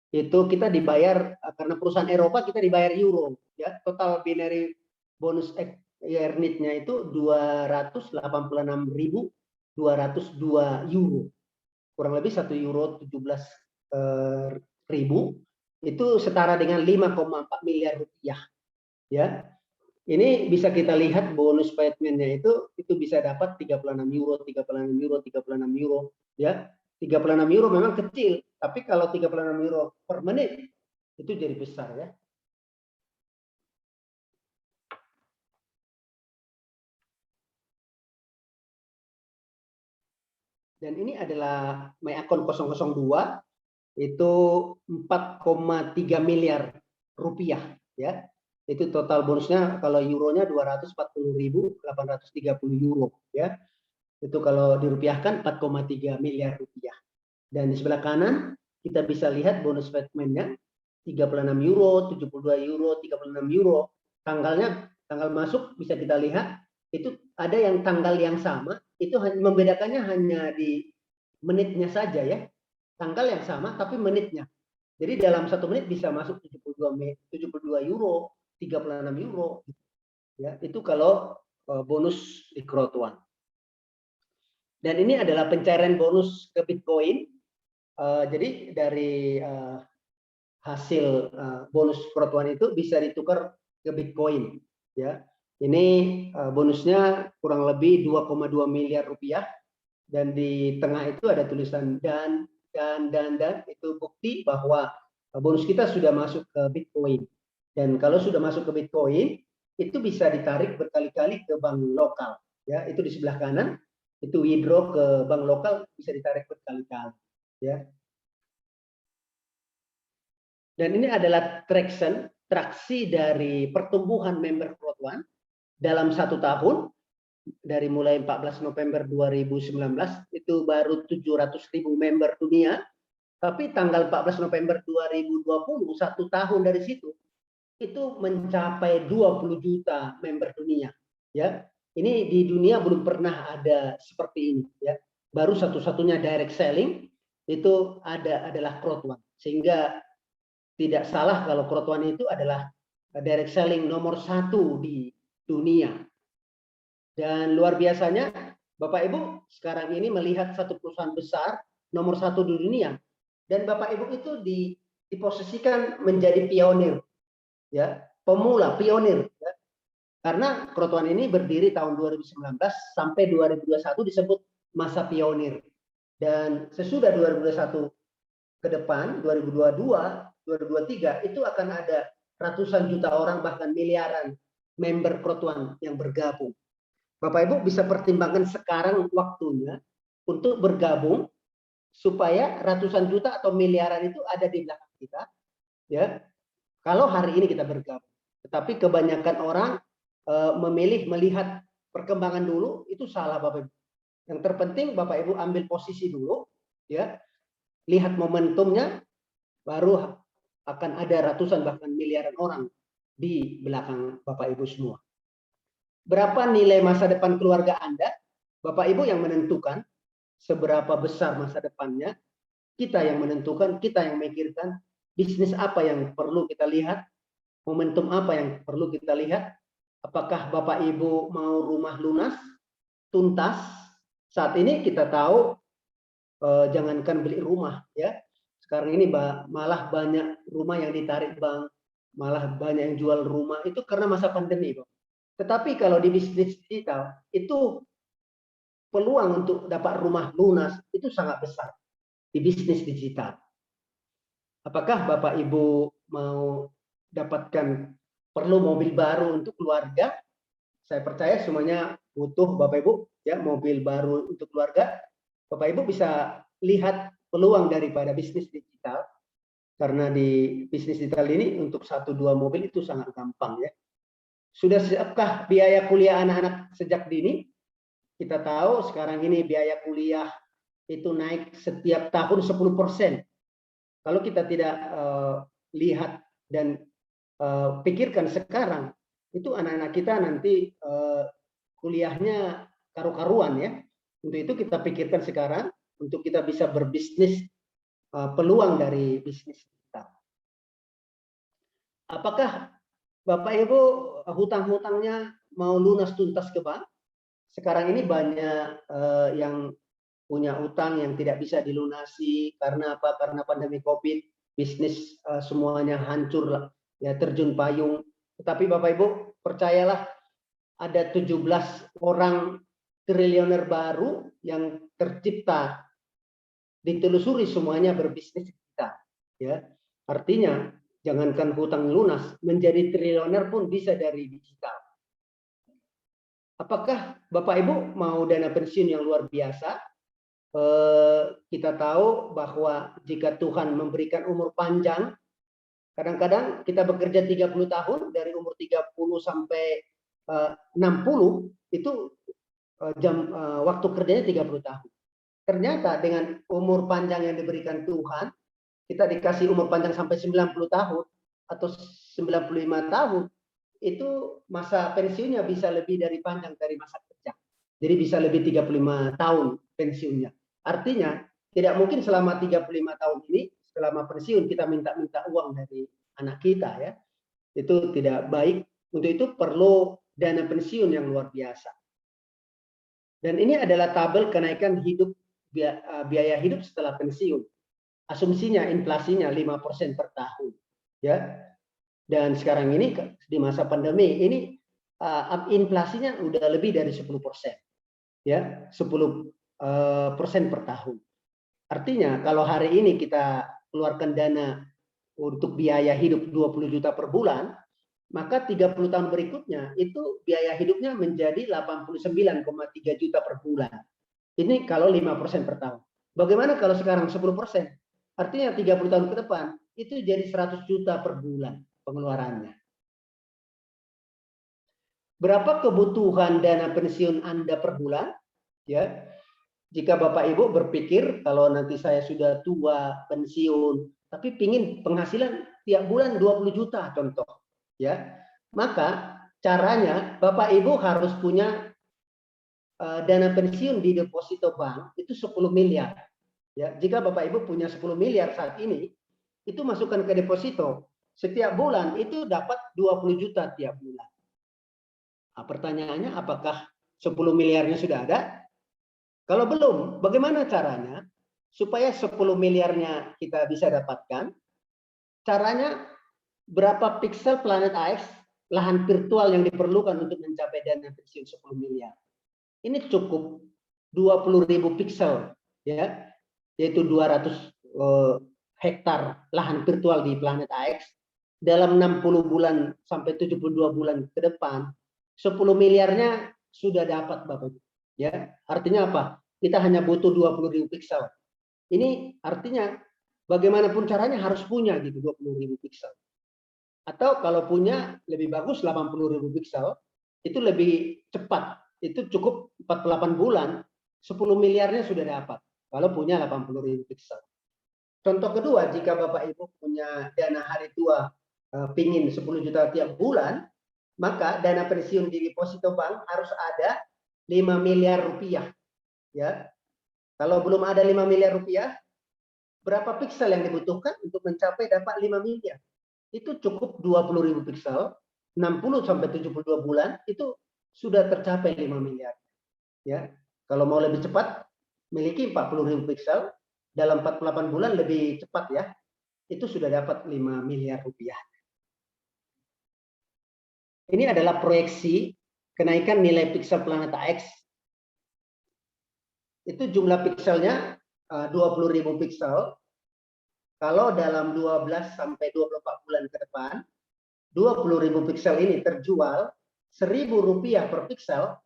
Itu kita dibayar karena perusahaan Eropa, kita dibayar euro. Ya, total binary bonus earned-nya itu 286.202 euro. Kurang lebih 1 euro 17.000. Itu setara dengan 5,4 miliar rupiah. Ya. Ini bisa kita lihat bonus payment-nya itu bisa dapat 36 euro, 36 euro, 36 euro, ya. 36 euro memang kecil, tapi kalau 36 euro per menit itu jadi besar, ya. Dan ini adalah MyAccount 002, itu 4,3 miliar rupiah, ya. Itu total bonusnya, kalau euronya 240.830 euro, ya. Itu kalau dirupiahkan 4,3 miliar rupiah. Dan di sebelah kanan kita bisa lihat bonus payment-nya 36 euro, 72 euro, 36 euro. Tanggal masuk bisa kita lihat, itu ada yang tanggal yang sama, itu membedakannya hanya di menitnya saja, ya. Tanggal yang sama tapi menitnya. Jadi dalam 1 menit bisa masuk 72 euro, 36 euro, ya. Itu kalau bonus di Crowd1. Dan ini adalah pencairan bonus ke Bitcoin. Jadi dari hasil bonus Crowd1 itu bisa ditukar ke Bitcoin, ya. Ini bonusnya kurang lebih 2,2 miliar rupiah, dan di tengah itu ada tulisan dan itu bukti bahwa bonus kita sudah masuk ke Bitcoin. Dan kalau sudah masuk ke Bitcoin, itu bisa ditarik berkali-kali ke bank lokal, ya. Itu di sebelah kanan, itu withdraw ke bank lokal bisa ditarik berkali-kali, ya. Dan ini adalah traksi dari pertumbuhan member Crowd1 dalam 1 tahun, dari mulai 14 November 2019 itu baru 700.000 member dunia, tapi tanggal 14 November 2020, 1 tahun dari situ, itu mencapai 20 juta member dunia. Ya, ini di dunia belum pernah ada seperti ini. Ya, baru satu-satunya direct selling itu adalah crowd one. Sehingga tidak salah kalau crowd one itu adalah direct selling nomor 1 di dunia. Dan luar biasanya, Bapak Ibu sekarang ini melihat satu perusahaan besar nomor 1 di dunia, dan Bapak Ibu itu diposisikan menjadi pionir, ya, pemula, pionir. Ya. Karena crowd one ini berdiri tahun 2019 sampai 2021 disebut masa pionir. Dan sesudah 2021 ke depan, 2022, 2023 itu akan ada ratusan juta orang bahkan miliaran member crowd one yang bergabung. Bapak Ibu bisa pertimbangkan sekarang waktunya untuk bergabung supaya ratusan juta atau miliaran itu ada di belakang kita, ya. Kalau hari ini kita bergabung, tetapi kebanyakan orang memilih melihat perkembangan dulu, itu salah Bapak Ibu. Yang terpenting Bapak Ibu ambil posisi dulu, ya, lihat momentumnya, baru akan ada ratusan bahkan miliaran orang di belakang Bapak Ibu semua. Berapa nilai masa depan keluarga Anda? Bapak Ibu yang menentukan seberapa besar masa depannya. Kita yang menentukan, kita yang memikirkan bisnis apa yang perlu kita lihat, momentum apa yang perlu kita lihat. Apakah Bapak Ibu mau rumah lunas, tuntas? Saat ini kita tahu jangankan beli rumah, ya. Sekarang ini malah banyak rumah yang ditarik bank, malah banyak yang jual rumah itu karena masa pandemi, Pak. Tetapi kalau di bisnis digital itu peluang untuk dapat rumah lunas itu sangat besar di bisnis digital. Apakah Bapak Ibu mau dapatkan perlu mobil baru untuk keluarga? Saya percaya semuanya butuh Bapak Ibu, ya, mobil baru untuk keluarga. Bapak Ibu bisa lihat peluang daripada bisnis digital, karena di bisnis digital ini untuk 1-2 mobil itu sangat gampang, ya. Sudah siapkah biaya kuliah anak-anak sejak dini? Kita tahu sekarang ini biaya kuliah itu naik setiap tahun 10%. Kalau kita tidak lihat dan pikirkan sekarang, itu anak-anak kita nanti kuliahnya karu-karuan, ya. Untuk itu kita pikirkan sekarang, untuk kita bisa berbisnis, peluang dari bisnis kita. Apakah Bapak Ibu hutang-hutangnya mau lunas tuntas ke bank? Sekarang ini banyak yang punya utang yang tidak bisa dilunasi karena apa? Karena pandemi Covid, bisnis semuanya hancur, ya, terjun payung. Tetapi Bapak Ibu percayalah, ada 17 orang triliuner baru yang tercipta, ditelusuri semuanya berbisnis kita, ya. Artinya jangankan hutang lunas, menjadi triliuner pun bisa dari digital. Apakah Bapak Ibu mau dana pensiun yang luar biasa? Kita tahu bahwa jika Tuhan memberikan umur panjang, kadang-kadang kita bekerja 30 tahun, dari umur 30 sampai 60, itu waktu kerjanya 30 tahun. Ternyata dengan umur panjang yang diberikan Tuhan, kita dikasih umur panjang sampai 90 tahun atau 95 tahun, itu masa pensiunnya bisa lebih dari panjang dari masa kerja. Jadi bisa lebih 35 tahun pensiunnya. Artinya tidak mungkin selama 35 tahun ini, selama pensiun kita minta-minta uang dari anak kita, ya. Itu tidak baik. Untuk itu perlu dana pensiun yang luar biasa. Dan ini adalah tabel kenaikan biaya hidup setelah pensiun. Asumsinya inflasinya 5% per tahun, ya. Dan sekarang ini di masa pandemi ini inflasinya udah lebih dari 10%, ya, 10% per tahun. Artinya kalau hari ini kita keluarkan dana untuk biaya hidup 20 juta per bulan, maka 30 tahun berikutnya itu biaya hidupnya menjadi 89,3 juta per bulan. Ini kalau 5% per tahun. Bagaimana kalau sekarang 10%? Artinya 30 tahun ke depan itu jadi 100 juta per bulan pengeluarannya. Berapa kebutuhan dana pensiun Anda per bulan? Ya, jika Bapak Ibu berpikir kalau nanti saya sudah tua pensiun, tapi pingin penghasilan tiap bulan 20 juta contoh, ya, maka caranya Bapak Ibu harus punya dana pensiun di deposito bank itu 10 miliar. Ya, jika Bapak Ibu punya 10 miliar saat ini, itu masukkan ke deposito. Setiap bulan itu dapat 20 juta tiap bulan. Nah, pertanyaannya apakah 10 miliarnya sudah ada? Kalau belum, bagaimana caranya supaya 10 miliarnya kita bisa dapatkan? Caranya berapa piksel planet AX lahan virtual yang diperlukan untuk mencapai dana pensiun 10 miliar? Ini cukup 20.000 piksel, ya, yaitu 200 hektar lahan virtual di planet AX dalam 60 bulan sampai 72 bulan ke depan, 10 miliarnya sudah dapat Bapak Ibu. Ya, artinya apa? Kita hanya butuh 20.000 piksel. Ini artinya bagaimanapun caranya harus punya gitu 20.000 piksel. Atau kalau punya lebih bagus 80.000 piksel, itu lebih cepat. Itu cukup 48 bulan, 10 miliarnya sudah dapat. Kalau punya 80.000 piksel. Contoh kedua, jika Bapak Ibu punya dana hari tua pingin 10 juta tiap bulan, maka dana pensiun di deposito bank harus ada 5 miliar rupiah. Ya. Kalau belum ada 5 miliar rupiah, berapa piksel yang dibutuhkan untuk mencapai dapat 5 miliar? Itu cukup 20.000 piksel, 60 sampai 72 bulan itu sudah tercapai 5 miliar. Ya. Kalau mau lebih cepat, miliki 40.000 piksel, dalam 48 bulan lebih cepat ya, itu sudah dapat 5 miliar rupiah. Ini adalah proyeksi kenaikan nilai piksel planet AX. Itu jumlah pikselnya 20.000 piksel. Kalau dalam 12 sampai 24 bulan ke depan, 20.000 piksel ini terjual Rp1.000 per piksel,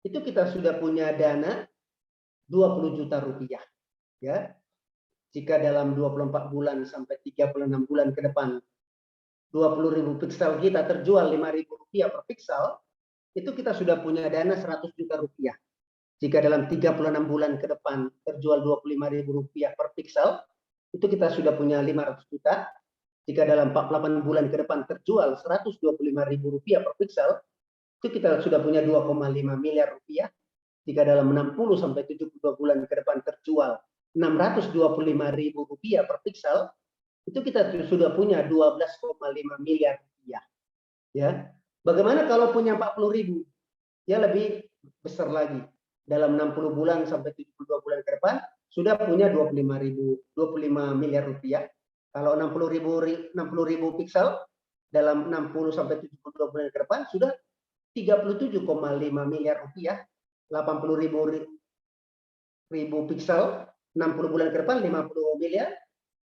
itu kita sudah punya dana 20 juta rupiah. Ya. Jika dalam 24 bulan sampai 36 bulan ke depan 20.000 piksel kita terjual Rp5.000 per piksel, itu kita sudah punya dana 100 juta rupiah. Jika dalam 36 bulan ke depan terjual Rp25.000 per piksel, itu kita sudah punya 500 juta. Jika dalam 48 bulan ke depan terjual Rp125.000 per piksel, itu kita sudah punya 2,5 miliar rupiah. Jika dalam 60 sampai 72 bulan ke depan terjual Rp625.000 per piksel, itu kita sudah punya 12,5 miliar rupiah. Ya, bagaimana kalau punya 40.000? Ya lebih besar lagi. Dalam 60 bulan sampai 72 bulan ke depan sudah punya 25 miliar rupiah. Kalau 60.000 piksel dalam 60 sampai 72 bulan ke depan sudah 37,5 miliar rupiah. 80.000 piksel 60 bulan ke depan 50 miliar,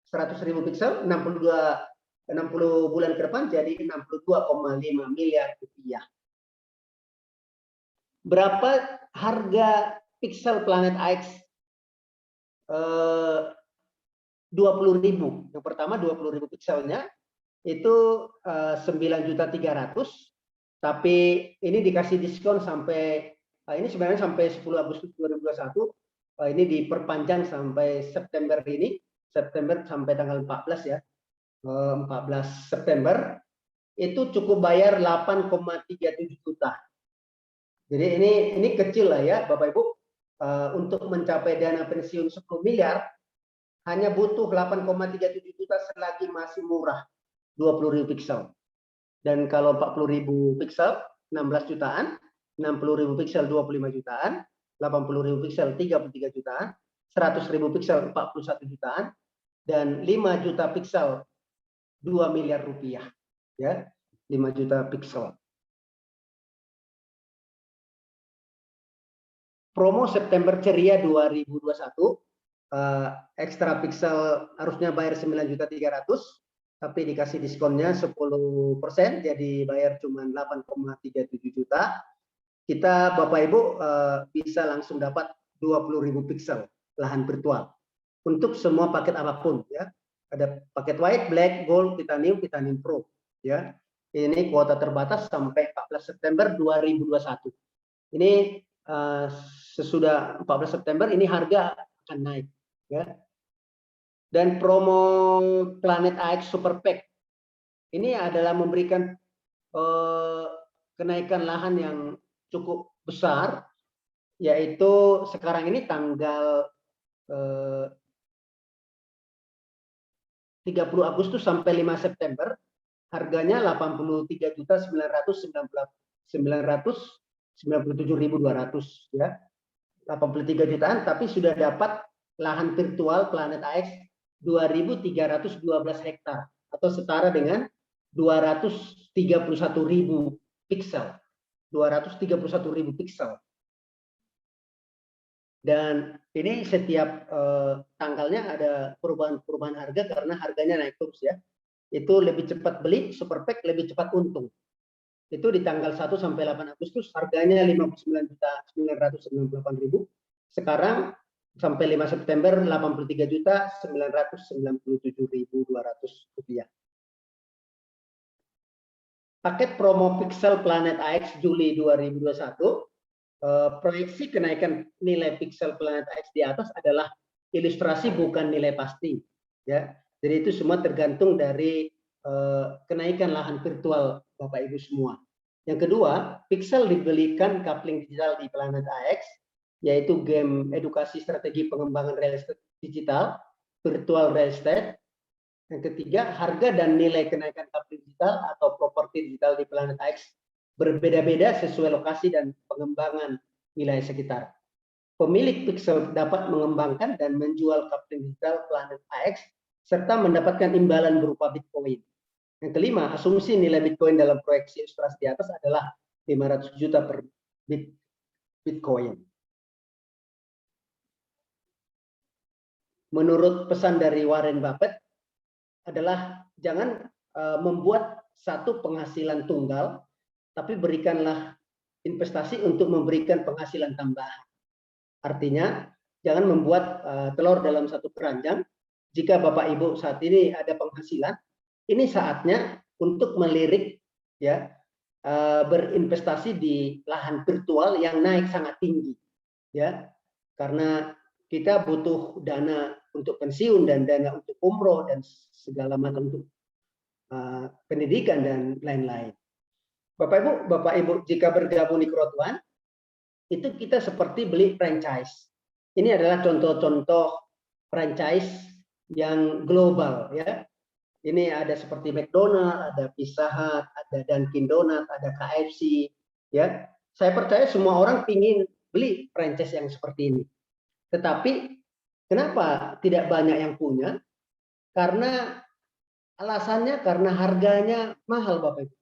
100.000 piksel 60 bulan ke depan jadi 62,5 miliar rupiah. Berapa harga piksel planet AX? 20.000. Yang pertama 20.000 pikselnya itu 9.300.000, tapi ini dikasih diskon sampai ini sebenarnya sampai 10 Agustus 2021. Ini diperpanjang sampai September ini, September sampai tanggal 14 ya. 14 September itu cukup bayar 8,37 juta. Jadi ini kecil lah ya Bapak Ibu, untuk mencapai dana pensiun 10 miliar hanya butuh 8,37 juta selagi masih murah 20.000 piksel. Dan kalau 40.000 piksel 16 jutaan, 60.000 piksel 25 jutaan, 80.000 piksel 33 jutaan, 100.000 piksel 41 jutaan, dan 5 juta piksel 2 miliar rupiah. Ya, 5 juta piksel. Promo September Ceria 2021, ekstra piksel harusnya bayar 9.300.000, tapi dikasih diskonnya 10%, jadi bayar cuma 8,37 juta. Kita Bapak Ibu bisa langsung dapat 20.000 piksel lahan virtual untuk semua paket apapun ya. Ada paket white, black, gold, titanium, titanium pro ya. Ini kuota terbatas sampai 14 September 2021. Ini sesudah 14 September ini harga akan naik ya. Dan promo Planet AX Super Pack ini adalah memberikan kenaikan lahan yang cukup besar, yaitu sekarang ini tanggal 30 Agustus sampai 5 September, harganya 83.997.200 ya. 83 jutaan, tapi sudah dapat lahan virtual Planet AX 2.312 hektar atau setara dengan 231.000 piksel. 231.000 piksel. Dan ini setiap tanggalnya ada perubahan harga karena harganya naik terus ya. Itu lebih cepat beli, Superpack lebih cepat untung. Itu di tanggal 1 sampai 8 Agustus harganya 59.998.000. Sekarang sampai 5 September 83.997.200 rupiah. Paket promo Pixel Planet AX Juli 2021, proyeksi kenaikan nilai Pixel Planet AX di atas adalah ilustrasi bukan nilai pasti. Ya, jadi itu semua tergantung dari kenaikan lahan virtual Bapak Ibu semua. Yang kedua, Pixel dibelikan coupling digital di Planet AX, yaitu game edukasi strategi pengembangan real estate digital, virtual real estate. Yang ketiga, harga dan nilai kenaikan coupling digital atau properti digital di Planet AX berbeda-beda sesuai lokasi dan pengembangan wilayah sekitar. Pemilik Pixel dapat mengembangkan dan menjual coupling digital Planet AX serta mendapatkan imbalan berupa Bitcoin. Yang kelima, asumsi nilai Bitcoin dalam proyeksi ilustrasi di atas adalah 500 juta per Bitcoin. Menurut pesan dari Warren Buffett adalah jangan membuat satu penghasilan tunggal, tapi berikanlah investasi untuk memberikan penghasilan tambahan. Artinya, jangan membuat telur dalam satu keranjang. Jika Bapak Ibu saat ini ada penghasilan, ini saatnya untuk melirik ya, berinvestasi di lahan virtual yang naik sangat tinggi, ya, karena kita butuh dana untuk pensiun dan dana untuk umroh dan segala macam untuk pendidikan dan lain-lain. Bapak Ibu, jika bergabung di Crowd1, itu kita seperti beli franchise. Ini adalah contoh-contoh franchise yang global, ya. Ini ada seperti McDonald, ada Pizza Hut, ada Dunkin Donut, ada KFC, ya. Saya percaya semua orang ingin beli franchise yang seperti ini. Tetapi kenapa tidak banyak yang punya? Karena alasannya karena harganya mahal, Bapak Ibu.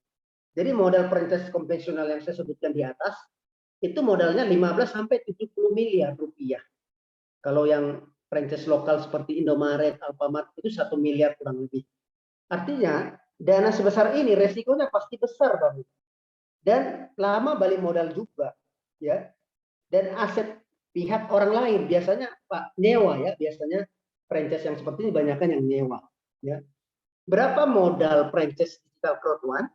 Jadi modal franchise konvensional yang saya sebutkan di atas itu modalnya 15 sampai 70 miliar rupiah. Kalau yang franchise lokal seperti Indomaret, Alfamart itu 1 miliar kurang lebih. Artinya dana sebesar ini resikonya pasti besar, Bapak. Dan lama balik modal juga, ya. Dan aset pihak orang lain biasanya Pak nyewa, ya. Biasanya franchise yang seperti ini banyakkan yang nyewa, ya. Berapa modal franchise digital Crowd1?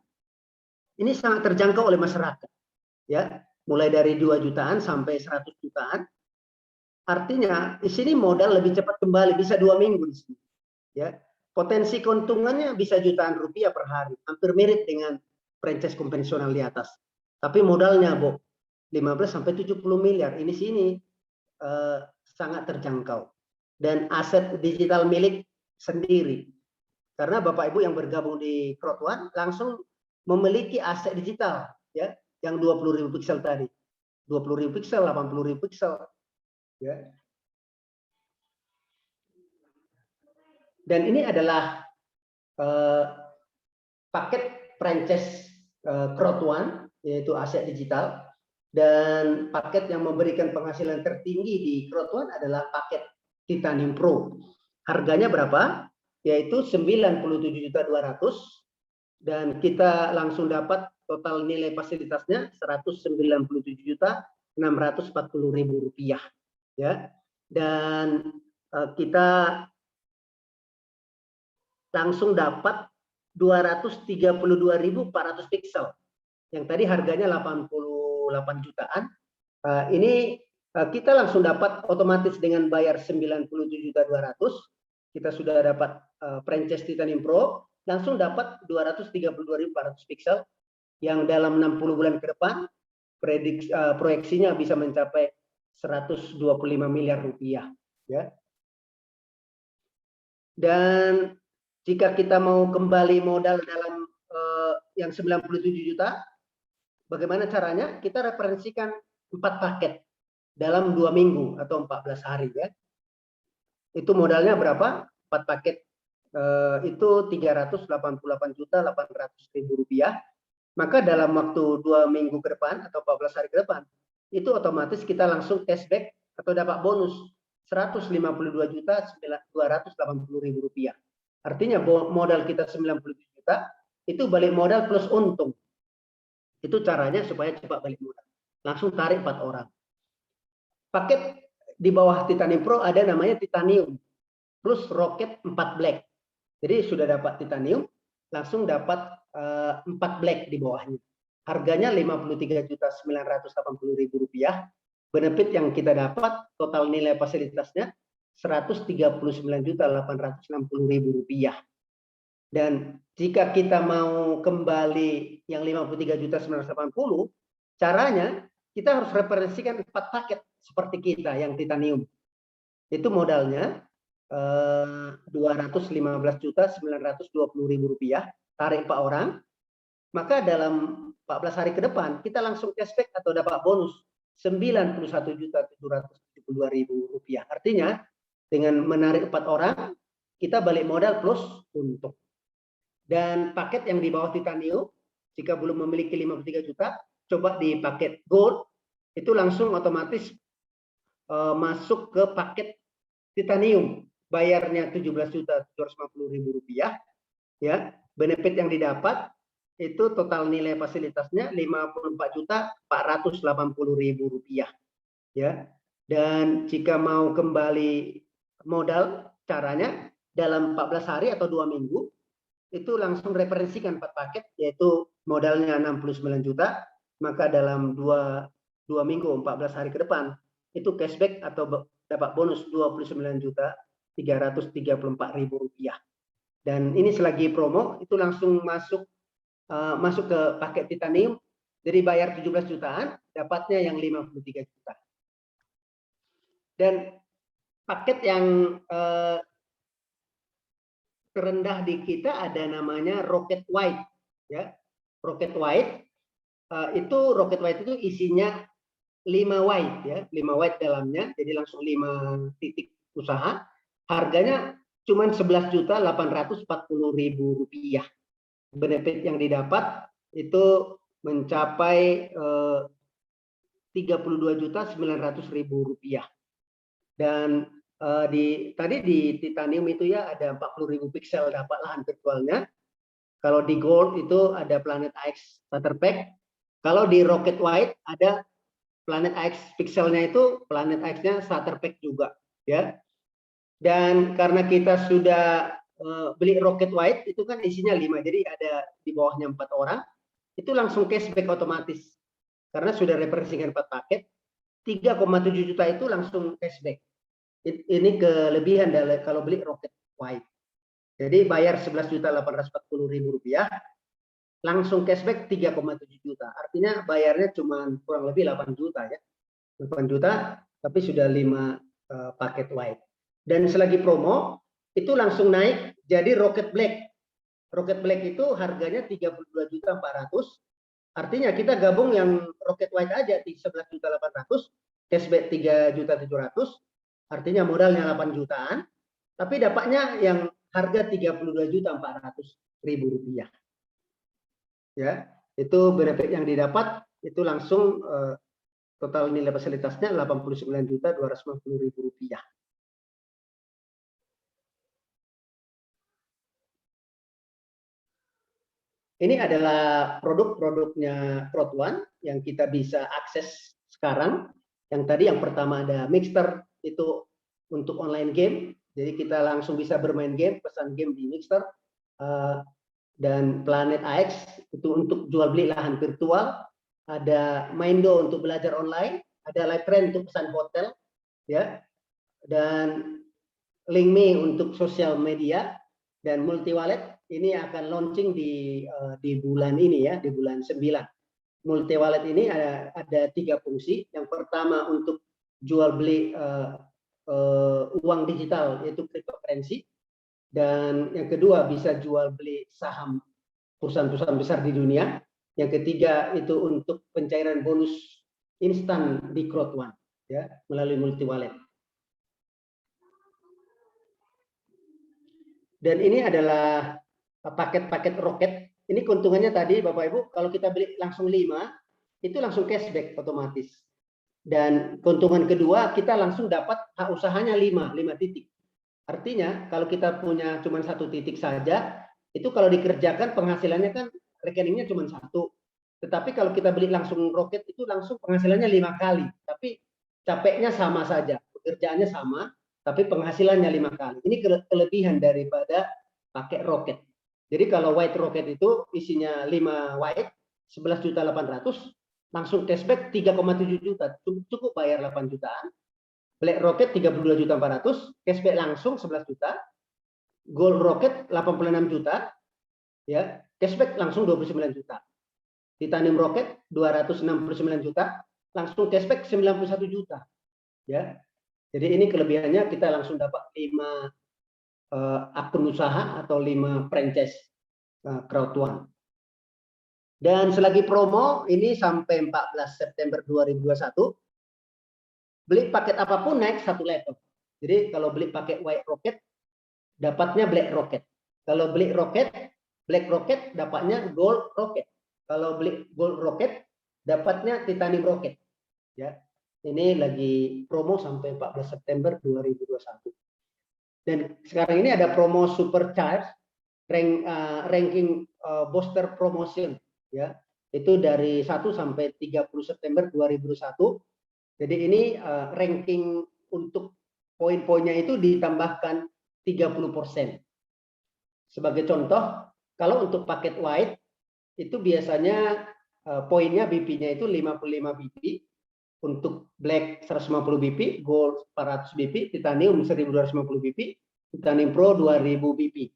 Ini sangat terjangkau oleh masyarakat, ya. Mulai dari 2 jutaan sampai 100 jutaan. Artinya di sini modal lebih cepat kembali, bisa 2 minggu di sini, ya. Potensi keuntungannya bisa jutaan rupiah per hari, hampir mirip dengan franchise konvensional di atas. Tapi modalnya, Bu, 15 sampai 70 miliar. Ini sini sangat terjangkau. Dan aset digital milik sendiri. Karena Bapak Ibu yang bergabung di Crowd1 langsung memiliki aset digital, ya, yang 20.000 piksel tadi. 20.000 piksel, 80.000 piksel, ya. Dan ini adalah paket franchise Crowd1, yaitu aset digital, dan paket yang memberikan penghasilan tertinggi di Crowd1 adalah paket Titanium Pro. Harganya berapa? Yaitu 97.200.000 dan kita langsung dapat total nilai fasilitasnya 197.640.000 rupiah, ya. Dan kita langsung dapat 232.400 piksel. Yang tadi harganya 88 jutaan. Ini kita langsung dapat otomatis dengan bayar 97.200. Kita sudah dapat franchise Titanium Pro, langsung dapat 232.400 piksel yang dalam 60 bulan ke depan proyeksinya bisa mencapai 125 miliar rupiah, ya. Dan jika kita mau kembali modal dalam yang 97 juta, bagaimana caranya? Kita referensikan 4 paket dalam 2 minggu atau 14 hari, ya. Itu modalnya berapa? 4 paket itu 388.800.000 rupiah. Maka dalam waktu 2 minggu ke depan atau 14 hari ke depan, itu otomatis kita langsung cashback atau dapat bonus 152.280.000 rupiah. Artinya modal kita 97 juta, itu balik modal plus untung. Itu caranya supaya cepat balik modal. Langsung tarik 4 orang. Paket di bawah Titanium Pro ada namanya Titanium plus Rocket 4 Black. Jadi sudah dapat Titanium, langsung dapat 4 Black di bawahnya. Harganya 53.980.000 rupiah. Benefit yang kita dapat, total nilai fasilitasnya 139.860.000 rupiah. Dan jika kita mau kembali yang 53.980, caranya kita harus referensikan 4 paket seperti kita yang Titanium. Itu modalnya 215.920.000 rupiah, tarik 4 orang. Maka dalam 14 hari ke depan kita langsung cashback atau dapat bonus 91.772.000 rupiah. Artinya dengan menarik 4 orang kita balik modal plus untung. Dan paket yang di bawah Titanium, jika belum memiliki 53 juta, coba di paket Gold, itu langsung otomatis masuk ke paket Titanium, bayarnya 17.750.000 rupiah, ya. Benefit yang didapat itu total nilai fasilitasnya 54.480.000 rupiah, ya. Dan jika mau kembali modal, caranya dalam 14 hari atau 2 minggu itu langsung referensikan 4 paket, yaitu modalnya 69 juta, maka dalam 2 minggu 14 hari ke depan itu cashback atau dapat bonus 29.334.000 rupiah. Dan ini selagi promo itu langsung masuk ke paket Titanium, jadi bayar 17 jutaan, dapatnya yang 53 juta. Dan paket yang terendah di kita ada namanya Rocket White, ya. Rocket White Rocket White itu isinya 5 white, ya, 5 white dalamnya, jadi langsung 5 titik usaha. Harganya cuma 11.840.000 rupiah. Benefit yang didapat itu mencapai 32.900.000 rupiah. Dan tadi di Titanium itu ya ada 40.000 pixel dapat lahan virtualnya. Kalau di Gold itu ada Planet AX Starter Pack. Kalau di Rocket White ada Planet AX pixelnya, itu Planet AX-nya Starter Pack juga, ya. Dan karena kita sudah beli Rocket White itu kan isinya 5, jadi ada di bawahnya 4 orang, itu langsung cashback otomatis. Karena sudah referensikan 4 paket, 3,7 juta itu langsung cashback. Ini kelebihan dari kalau beli Rocket White. Jadi bayar 11.840.000 rupiah, langsung cashback 3,7 juta. Artinya bayarnya cuma kurang lebih 8 juta, ya. 8 juta, tapi sudah 5 paket White. Dan selagi promo, itu langsung naik jadi Rocket Black. Rocket Black itu harganya 32.400.000. Artinya kita gabung yang Rocket White aja di 11.800.000, cashback 3.700.000. Artinya modalnya 8 jutaan, tapi dapatnya yang harga 32.400.000 rupiah. Ya, itu benefit yang didapat, itu langsung total nilai fasilitasnya 89.250.000 rupiah. Ini adalah produk-produknya Prod1 yang kita bisa akses sekarang. Yang tadi yang pertama ada Mixer, itu untuk online game, jadi kita langsung bisa bermain game, pesan game di Mixer. Dan Planet AX itu untuk jual beli lahan virtual, ada Maindo untuk belajar online, ada LiveTrain untuk pesan hotel, ya, dan LinkMe untuk sosial media, dan Multi Wallet ini akan launching di bulan ini ya, di bulan 9. Multi wallet ini ada 3 fungsi. Yang pertama untuk jual beli uang digital yaitu cryptocurrency, dan yang kedua bisa jual beli saham perusahaan-perusahaan besar di dunia. Yang ketiga itu untuk pencairan bonus instan di Crowd1 ya, melalui multi wallet. Dan ini adalah paket-paket roket. Ini keuntungannya tadi Bapak Ibu, kalau kita beli langsung 5, itu langsung cashback otomatis. Dan keuntungan kedua, kita langsung dapat hak usahanya 5 titik. Artinya kalau kita punya cuma 1 titik saja, itu kalau dikerjakan penghasilannya kan rekeningnya cuma 1. Tetapi kalau kita beli langsung roket itu langsung penghasilannya 5 kali. Tapi capeknya sama saja, pekerjaannya sama, tapi penghasilannya 5 kali. Ini kelebihan daripada pakai roket. Jadi kalau white roket itu isinya 5 white, 11.800.000, langsung cashback 3,7 juta, cukup bayar 8 jutaan. Black rocket 32.400.000, cashback langsung 11 juta. Gold rocket 86 juta, ya, cashback langsung 29 juta. Titanium rocket 269 juta, langsung cashback 91 juta. Ya. Jadi ini kelebihannya, kita langsung dapat 5 akun usaha atau 5 franchise Crowd1. Dan selagi promo ini sampai 14 September 2021, beli paket apapun naik 1 level. Jadi kalau beli pakai white rocket dapatnya black rocket. Kalau beli rocket, black rocket dapatnya gold rocket. Kalau beli gold rocket dapatnya titanium rocket. Ya. Ini lagi promo sampai 14 September 2021. Dan sekarang ini ada promo supercharge ranking booster promotion ya. Itu dari 1 sampai 30 September 2021. Jadi ini ranking untuk poin-poinnya itu ditambahkan 30%. Sebagai contoh, kalau untuk paket white itu biasanya poinnya BP-nya itu 55 BP, untuk black 150 BP, gold 400 BP, titanium 1250 BP, titanium pro 2000 BP.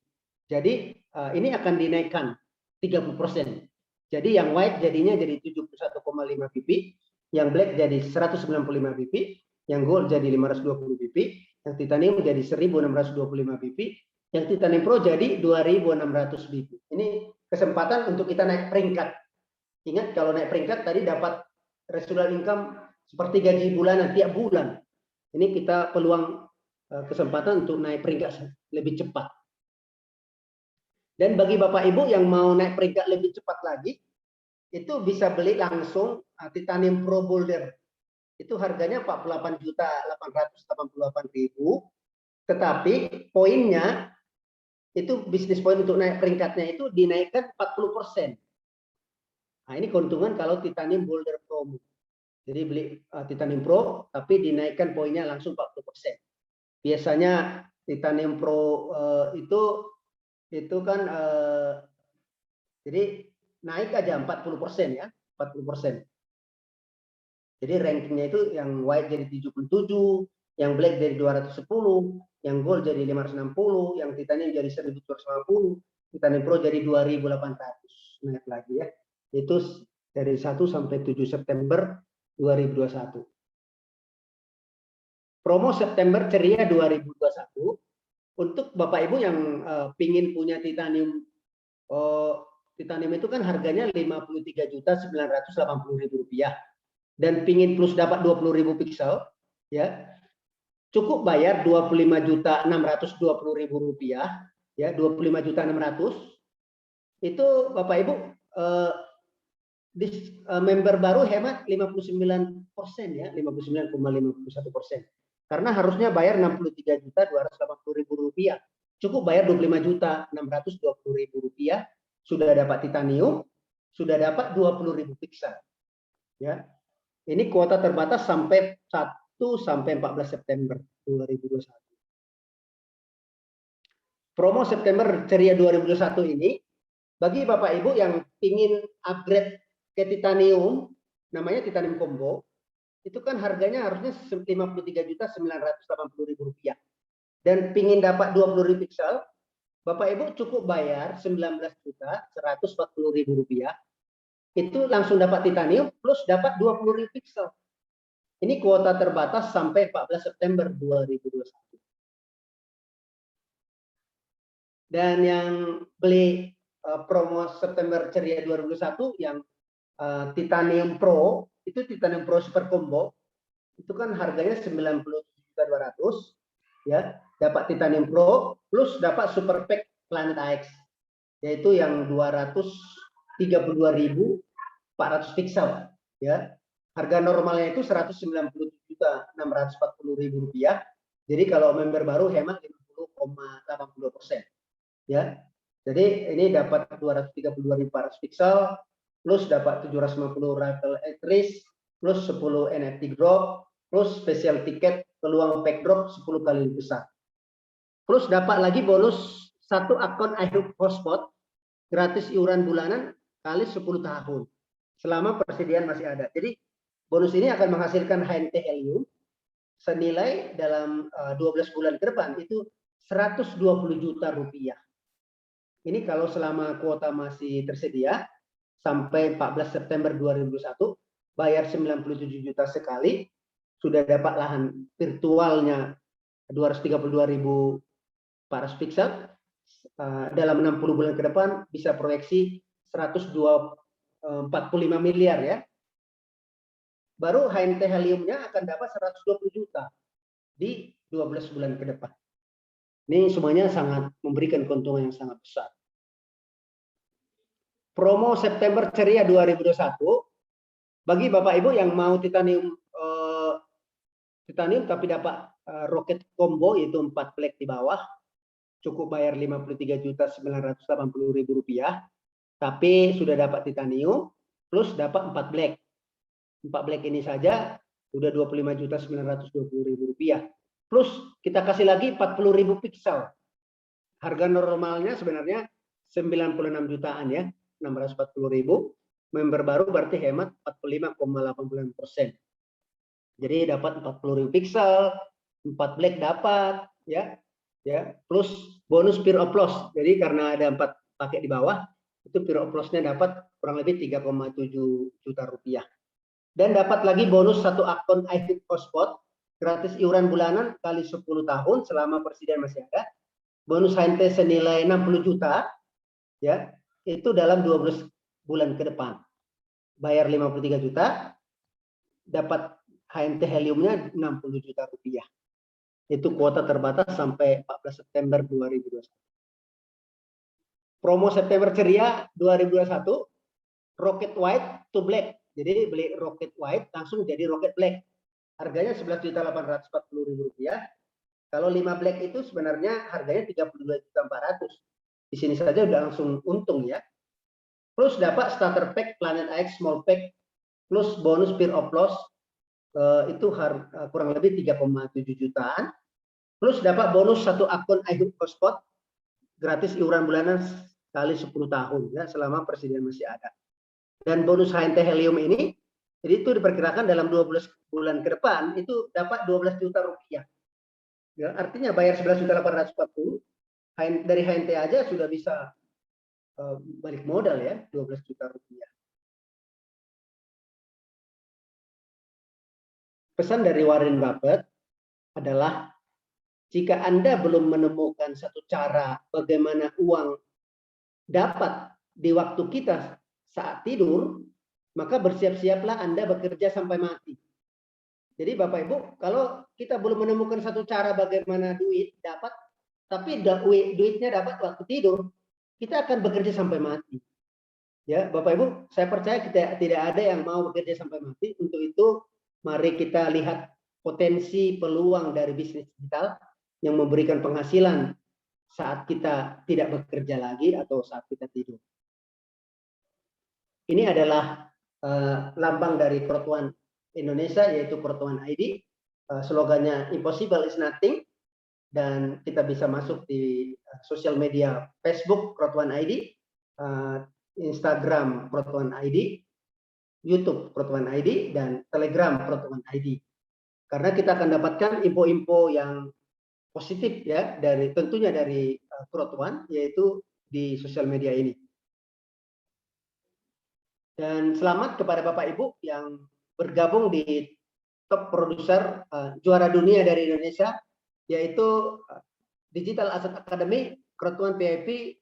Jadi ini akan dinaikkan 30%. Jadi yang white jadinya jadi 71,5 BP, yang black jadi 195 BP, yang gold jadi 520 BP, yang titanium jadi 1625 BP, yang titanium pro jadi 2600 BP. Ini kesempatan untuk kita naik peringkat. Ingat kalau naik peringkat tadi dapat residual income seperti gaji bulanan tiap bulan. Ini kita peluang kesempatan untuk naik peringkat lebih cepat. Dan bagi Bapak Ibu yang mau naik peringkat lebih cepat lagi, itu bisa beli langsung titanium pro boulder. Itu harganya 48.888.000, tetapi poinnya itu bisnis poin untuk naik peringkatnya itu dinaikkan 40%. Nah, ini keuntungan kalau titanium boulder promo. Jadi beli titanium pro tapi dinaikkan poinnya langsung 40%. Biasanya titanium pro itu kan jadi naik aja 40% ya, 40%. Jadi rankingnya itu yang white jadi 77, yang black jadi 210, yang gold jadi 560, yang titanium jadi 1250, titanium pro jadi 2800. Naik lagi ya. Itu dari 1 sampai 7 September 2021. Promo September Ceria 2021 untuk Bapak Ibu yang pingin punya titanium. Titanium itu kan harganya Rp53.980.000 dan pingin plus dapat 20.000 pixel ya. Cukup bayar Rp25.620.000 ya, 25.600. Itu Bapak Ibu member baru hemat 59% ya, 59,51%. Karena harusnya bayar Rp63.280.000. Cukup bayar Rp25.620.000, sudah dapat titanium, sudah dapat 20.000 pixel. Ya. Ini kuota terbatas sampai 1 sampai 14 September 2021. Promo September Ceria 2021 ini bagi Bapak Ibu yang ingin upgrade ke titanium, namanya titanium combo, itu kan harganya harusnya Rp53.980.000 dan pingin dapat 20.000 pixel, Bapak Ibu cukup bayar 19.140.000 rupiah, itu langsung dapat titanium plus dapat 20.000 pixel. Ini kuota terbatas sampai 14 September 2021. Dan yang beli promo September Ceria 2021 yang Titanium Pro, itu Titanium Pro Super Combo, itu kan harganya 97.200.000 ya, dapat Titanium Pro plus dapat Super Pack Planet AX, yaitu yang 232.400 pixel ya. Harga normalnya itu 197.640.000 rupiah. Jadi kalau member baru hemat 50,80% ya. Jadi ini dapat 232.400 pixel plus dapat 750 rifle entries plus 10 NFT drop plus special tiket peluang pack drop 10 kali besar. Plus dapat lagi bonus 1 akun iHub hotspot gratis iuran bulanan kali 10 tahun selama persediaan masih ada. Jadi bonus ini akan menghasilkan HNT helium senilai dalam 12 bulan ke depan itu 120 juta rupiah. Ini kalau selama kuota masih tersedia sampai 14 September 2021 bayar 97 juta sekali, sudah dapat lahan virtualnya 232.400 pixel. Dalam 60 bulan ke depan bisa proyeksi 145 miliar ya. Baru HNT heliumnya akan dapat 120 juta di 12 bulan ke depan. Ini semuanya sangat memberikan keuntungan yang sangat besar. Promo September Ceria 2021 bagi Bapak Ibu yang mau titanium tapi dapat roket combo yaitu 4 black di bawah, cukup bayar 53.980.000 rupiah, tapi sudah dapat titanium plus dapat 4 black. 4 black ini saja sudah 25.920.000 rupiah. Plus kita kasih lagi 40.000 pixel. Harga normalnya sebenarnya 96 jutaan ya, 640.000. Member baru berarti hemat 45,89%. Jadi dapat 40.000 pixel, 4 black dapat ya, plus bonus peer applause. Jadi karena ada 4 pakai di bawah, itu peer applause-nya dapat kurang lebih 3,7 juta rupiah. Dan dapat lagi bonus 1 akun iHub hotspot gratis iuran bulanan kali 10 tahun selama persediaan masih ada. Bonus HNT senilai 60 juta ya, itu dalam 12 bulan ke depan. Bayar 53 juta, dapat HNT heliumnya 60 juta rupiah. Itu kuota terbatas sampai 14 September 2021. Promo September Ceria 2021, Rocket White to Black. Jadi beli Rocket White langsung jadi Rocket Black. Harganya 11.840.000 rupiah. Kalau 5 black itu sebenarnya harganya 32.400.000. Di sini saja udah langsung untung ya. Plus dapat starter pack Planet X small pack plus bonus peer applause itu kurang lebih 3,7 jutaan. Plus dapat bonus 1 akun iHub hotspot gratis iuran bulanan kali 10 tahun ya selama persediaan masih ada. Dan bonus HNT helium ini jadi itu diperkirakan dalam 12 bulan ke depan itu dapat 12 juta rupiah. Ya, artinya bayar 11.840 dari HNT aja sudah bisa balik modal ya 12 juta rupiah. Pesan dari Warren Buffett adalah jika Anda belum menemukan satu cara bagaimana uang dapat di waktu kita saat tidur, maka bersiap-siaplah Anda bekerja sampai mati. Jadi Bapak Ibu, kalau kita belum menemukan satu cara bagaimana duit dapat, tapi duitnya dapat waktu tidur, kita akan bekerja sampai mati. Ya, Bapak Ibu, saya percaya kita tidak ada yang mau bekerja sampai mati. Untuk itu, mari kita lihat potensi peluang dari bisnis digital yang memberikan penghasilan saat kita tidak bekerja lagi atau saat kita tidur. Ini adalah lambang dari Krotuan Indonesia, yaitu Krotuan ID. Slogannya Impossible is Nothing. Dan kita bisa masuk di sosial media Facebook Krotuan ID, Instagram Krotuan ID, YouTube Krotuan ID, dan Telegram Krotuan ID. Karena kita akan dapatkan info-info yang positif ya, tentunya dari Krotwan, yaitu di sosial media ini. Dan selamat kepada Bapak Ibu yang bergabung di top produser juara dunia dari Indonesia, yaitu Digital Asset Academy. Krotwan PIP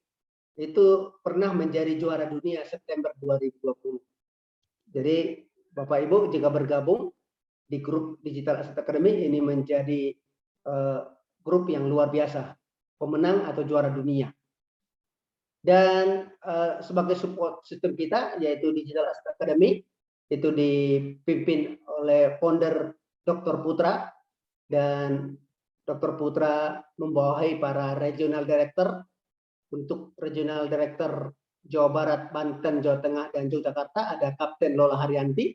itu pernah menjadi juara dunia September 2020. Jadi Bapak Ibu jika bergabung di grup Digital Asset Academy, ini menjadi grup yang luar biasa, pemenang atau juara dunia. Dan sebagai support sistem kita, yaitu Digital Asset Academy, itu dipimpin oleh founder Dr. Putra, dan Dr. Putra membawahi para regional director. Untuk regional director Jawa Barat, Banten, Jawa Tengah, dan Yogyakarta ada Kapten Lola Haryanti.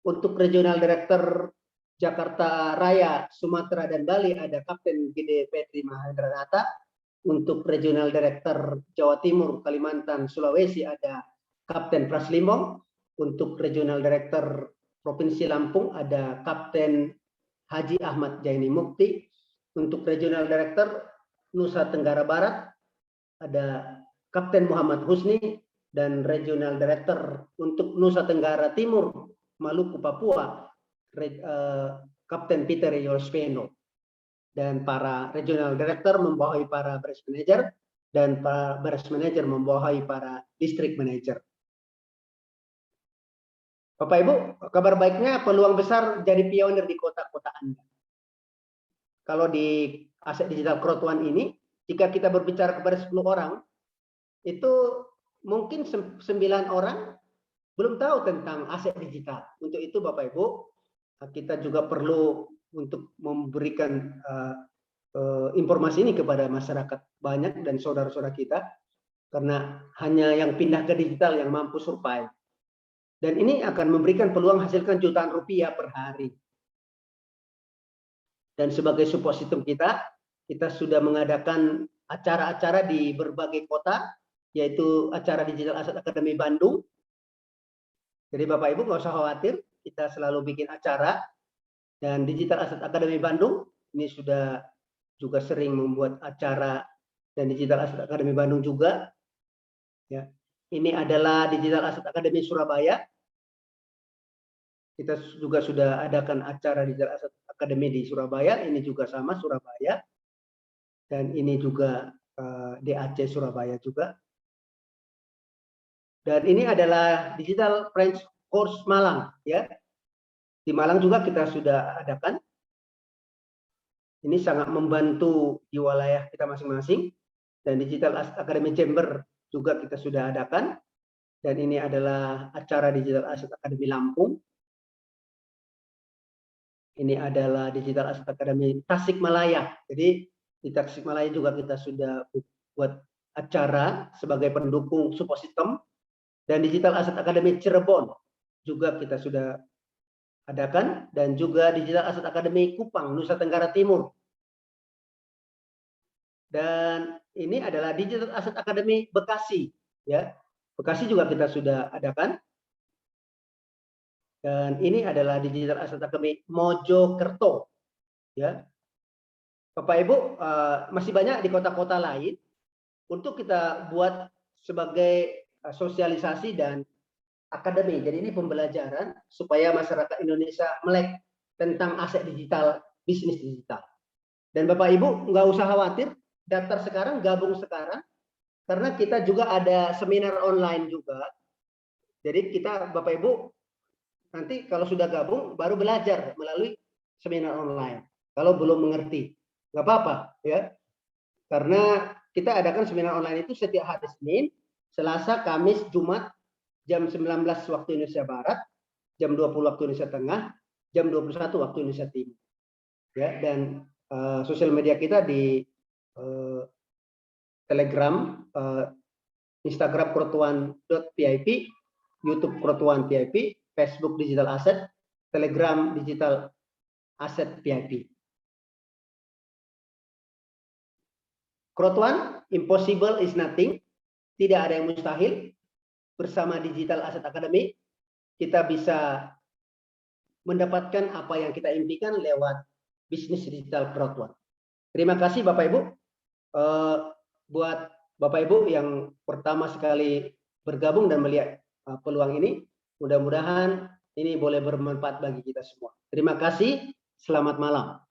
Untuk regional director Jakarta Raya, Sumatera, dan Bali ada Kapten Gede Petri Mahendranata. Untuk regional director Jawa Timur, Kalimantan, Sulawesi ada Kapten Praslimbong. Untuk regional director Provinsi Lampung ada Kapten Haji Ahmad Jaini Mukti. Untuk regional director Nusa Tenggara Barat ada Kapten Muhammad Husni, dan regional director untuk Nusa Tenggara Timur, Maluku, Papua, Kapten Peter Yospeno. Dan para regional director membawahi para branch manager, dan para branch manager membawahi para district manager. Bapak Ibu, kabar baiknya peluang besar jadi pionir di kota-kota Anda. Kalau di aset digital Krotwan ini, jika kita berbicara kepada 10 orang, itu mungkin 9 orang belum tahu tentang aset digital. Untuk itu Bapak Ibu, kita juga perlu untuk memberikan informasi ini kepada masyarakat banyak dan saudara-saudara kita, karena hanya yang pindah ke digital yang mampu survive. Dan ini akan memberikan peluang hasilkan jutaan rupiah per hari. Dan sebagai support system kita sudah mengadakan acara-acara di berbagai kota, yaitu acara Digital Asset Academy Bandung. Jadi Bapak Ibu nggak usah khawatir, kita selalu bikin acara. Dan Digital Asset Academy Bandung ini sudah juga sering membuat acara, dan Digital Asset Academy Bandung juga. Ya, ini adalah Digital Asset Academy Surabaya. Kita juga sudah adakan acara Digital Asset Academy di Surabaya. Ini juga sama Surabaya. Dan ini juga DAC Surabaya juga. Dan ini adalah Digital French Course Malang, ya. Di Malang juga kita sudah adakan. Ini sangat membantu di wilayah kita masing-masing. Dan Digital Asset Academy Chamber juga kita sudah adakan. Dan ini adalah acara Digital Asset Academy Lampung. Ini adalah Digital Asset Academy Tasikmalaya. Jadi di Tasikmalaya juga kita sudah buat acara sebagai pendukung support system. Dan Digital Asset Academy Cirebon juga kita sudah adakan, dan juga Digital Asset Academy Kupang, Nusa Tenggara Timur. Dan ini adalah Digital Asset Academy Bekasi, ya. Bekasi juga kita sudah adakan. Dan ini adalah Digital Asset Academy Mojokerto, ya. Bapak Ibu, masih banyak di kota-kota lain untuk kita buat sebagai sosialisasi dan akademi. Jadi ini pembelajaran supaya masyarakat Indonesia melek tentang aset digital, bisnis digital. Dan Bapak Ibu nggak usah khawatir, daftar sekarang, gabung sekarang, karena kita juga ada seminar online juga. Jadi kita Bapak Ibu nanti kalau sudah gabung baru belajar melalui seminar online. Kalau belum mengerti, nggak apa-apa, ya. Karena kita adakan seminar online itu setiap hari Senin, Selasa, Kamis, Jumat, jam 19 waktu Indonesia Barat, jam 20 waktu Indonesia Tengah, jam 21 waktu Indonesia Timur. Ya, dan sosial media kita di Telegram, Instagram krotwan.pip, YouTube Krotwan PIP, Facebook Digital Asset, Telegram Digital Asset PIP. Krotwan, impossible is nothing, tidak ada yang mustahil. Bersama Digital Asset Academy, kita bisa mendapatkan apa yang kita impikan lewat bisnis digital Krotwan. Terima kasih Bapak Ibu. buat Bapak Ibu yang pertama sekali bergabung dan melihat peluang ini. Mudah-mudahan ini boleh bermanfaat bagi kita semua. Terima kasih. Selamat malam.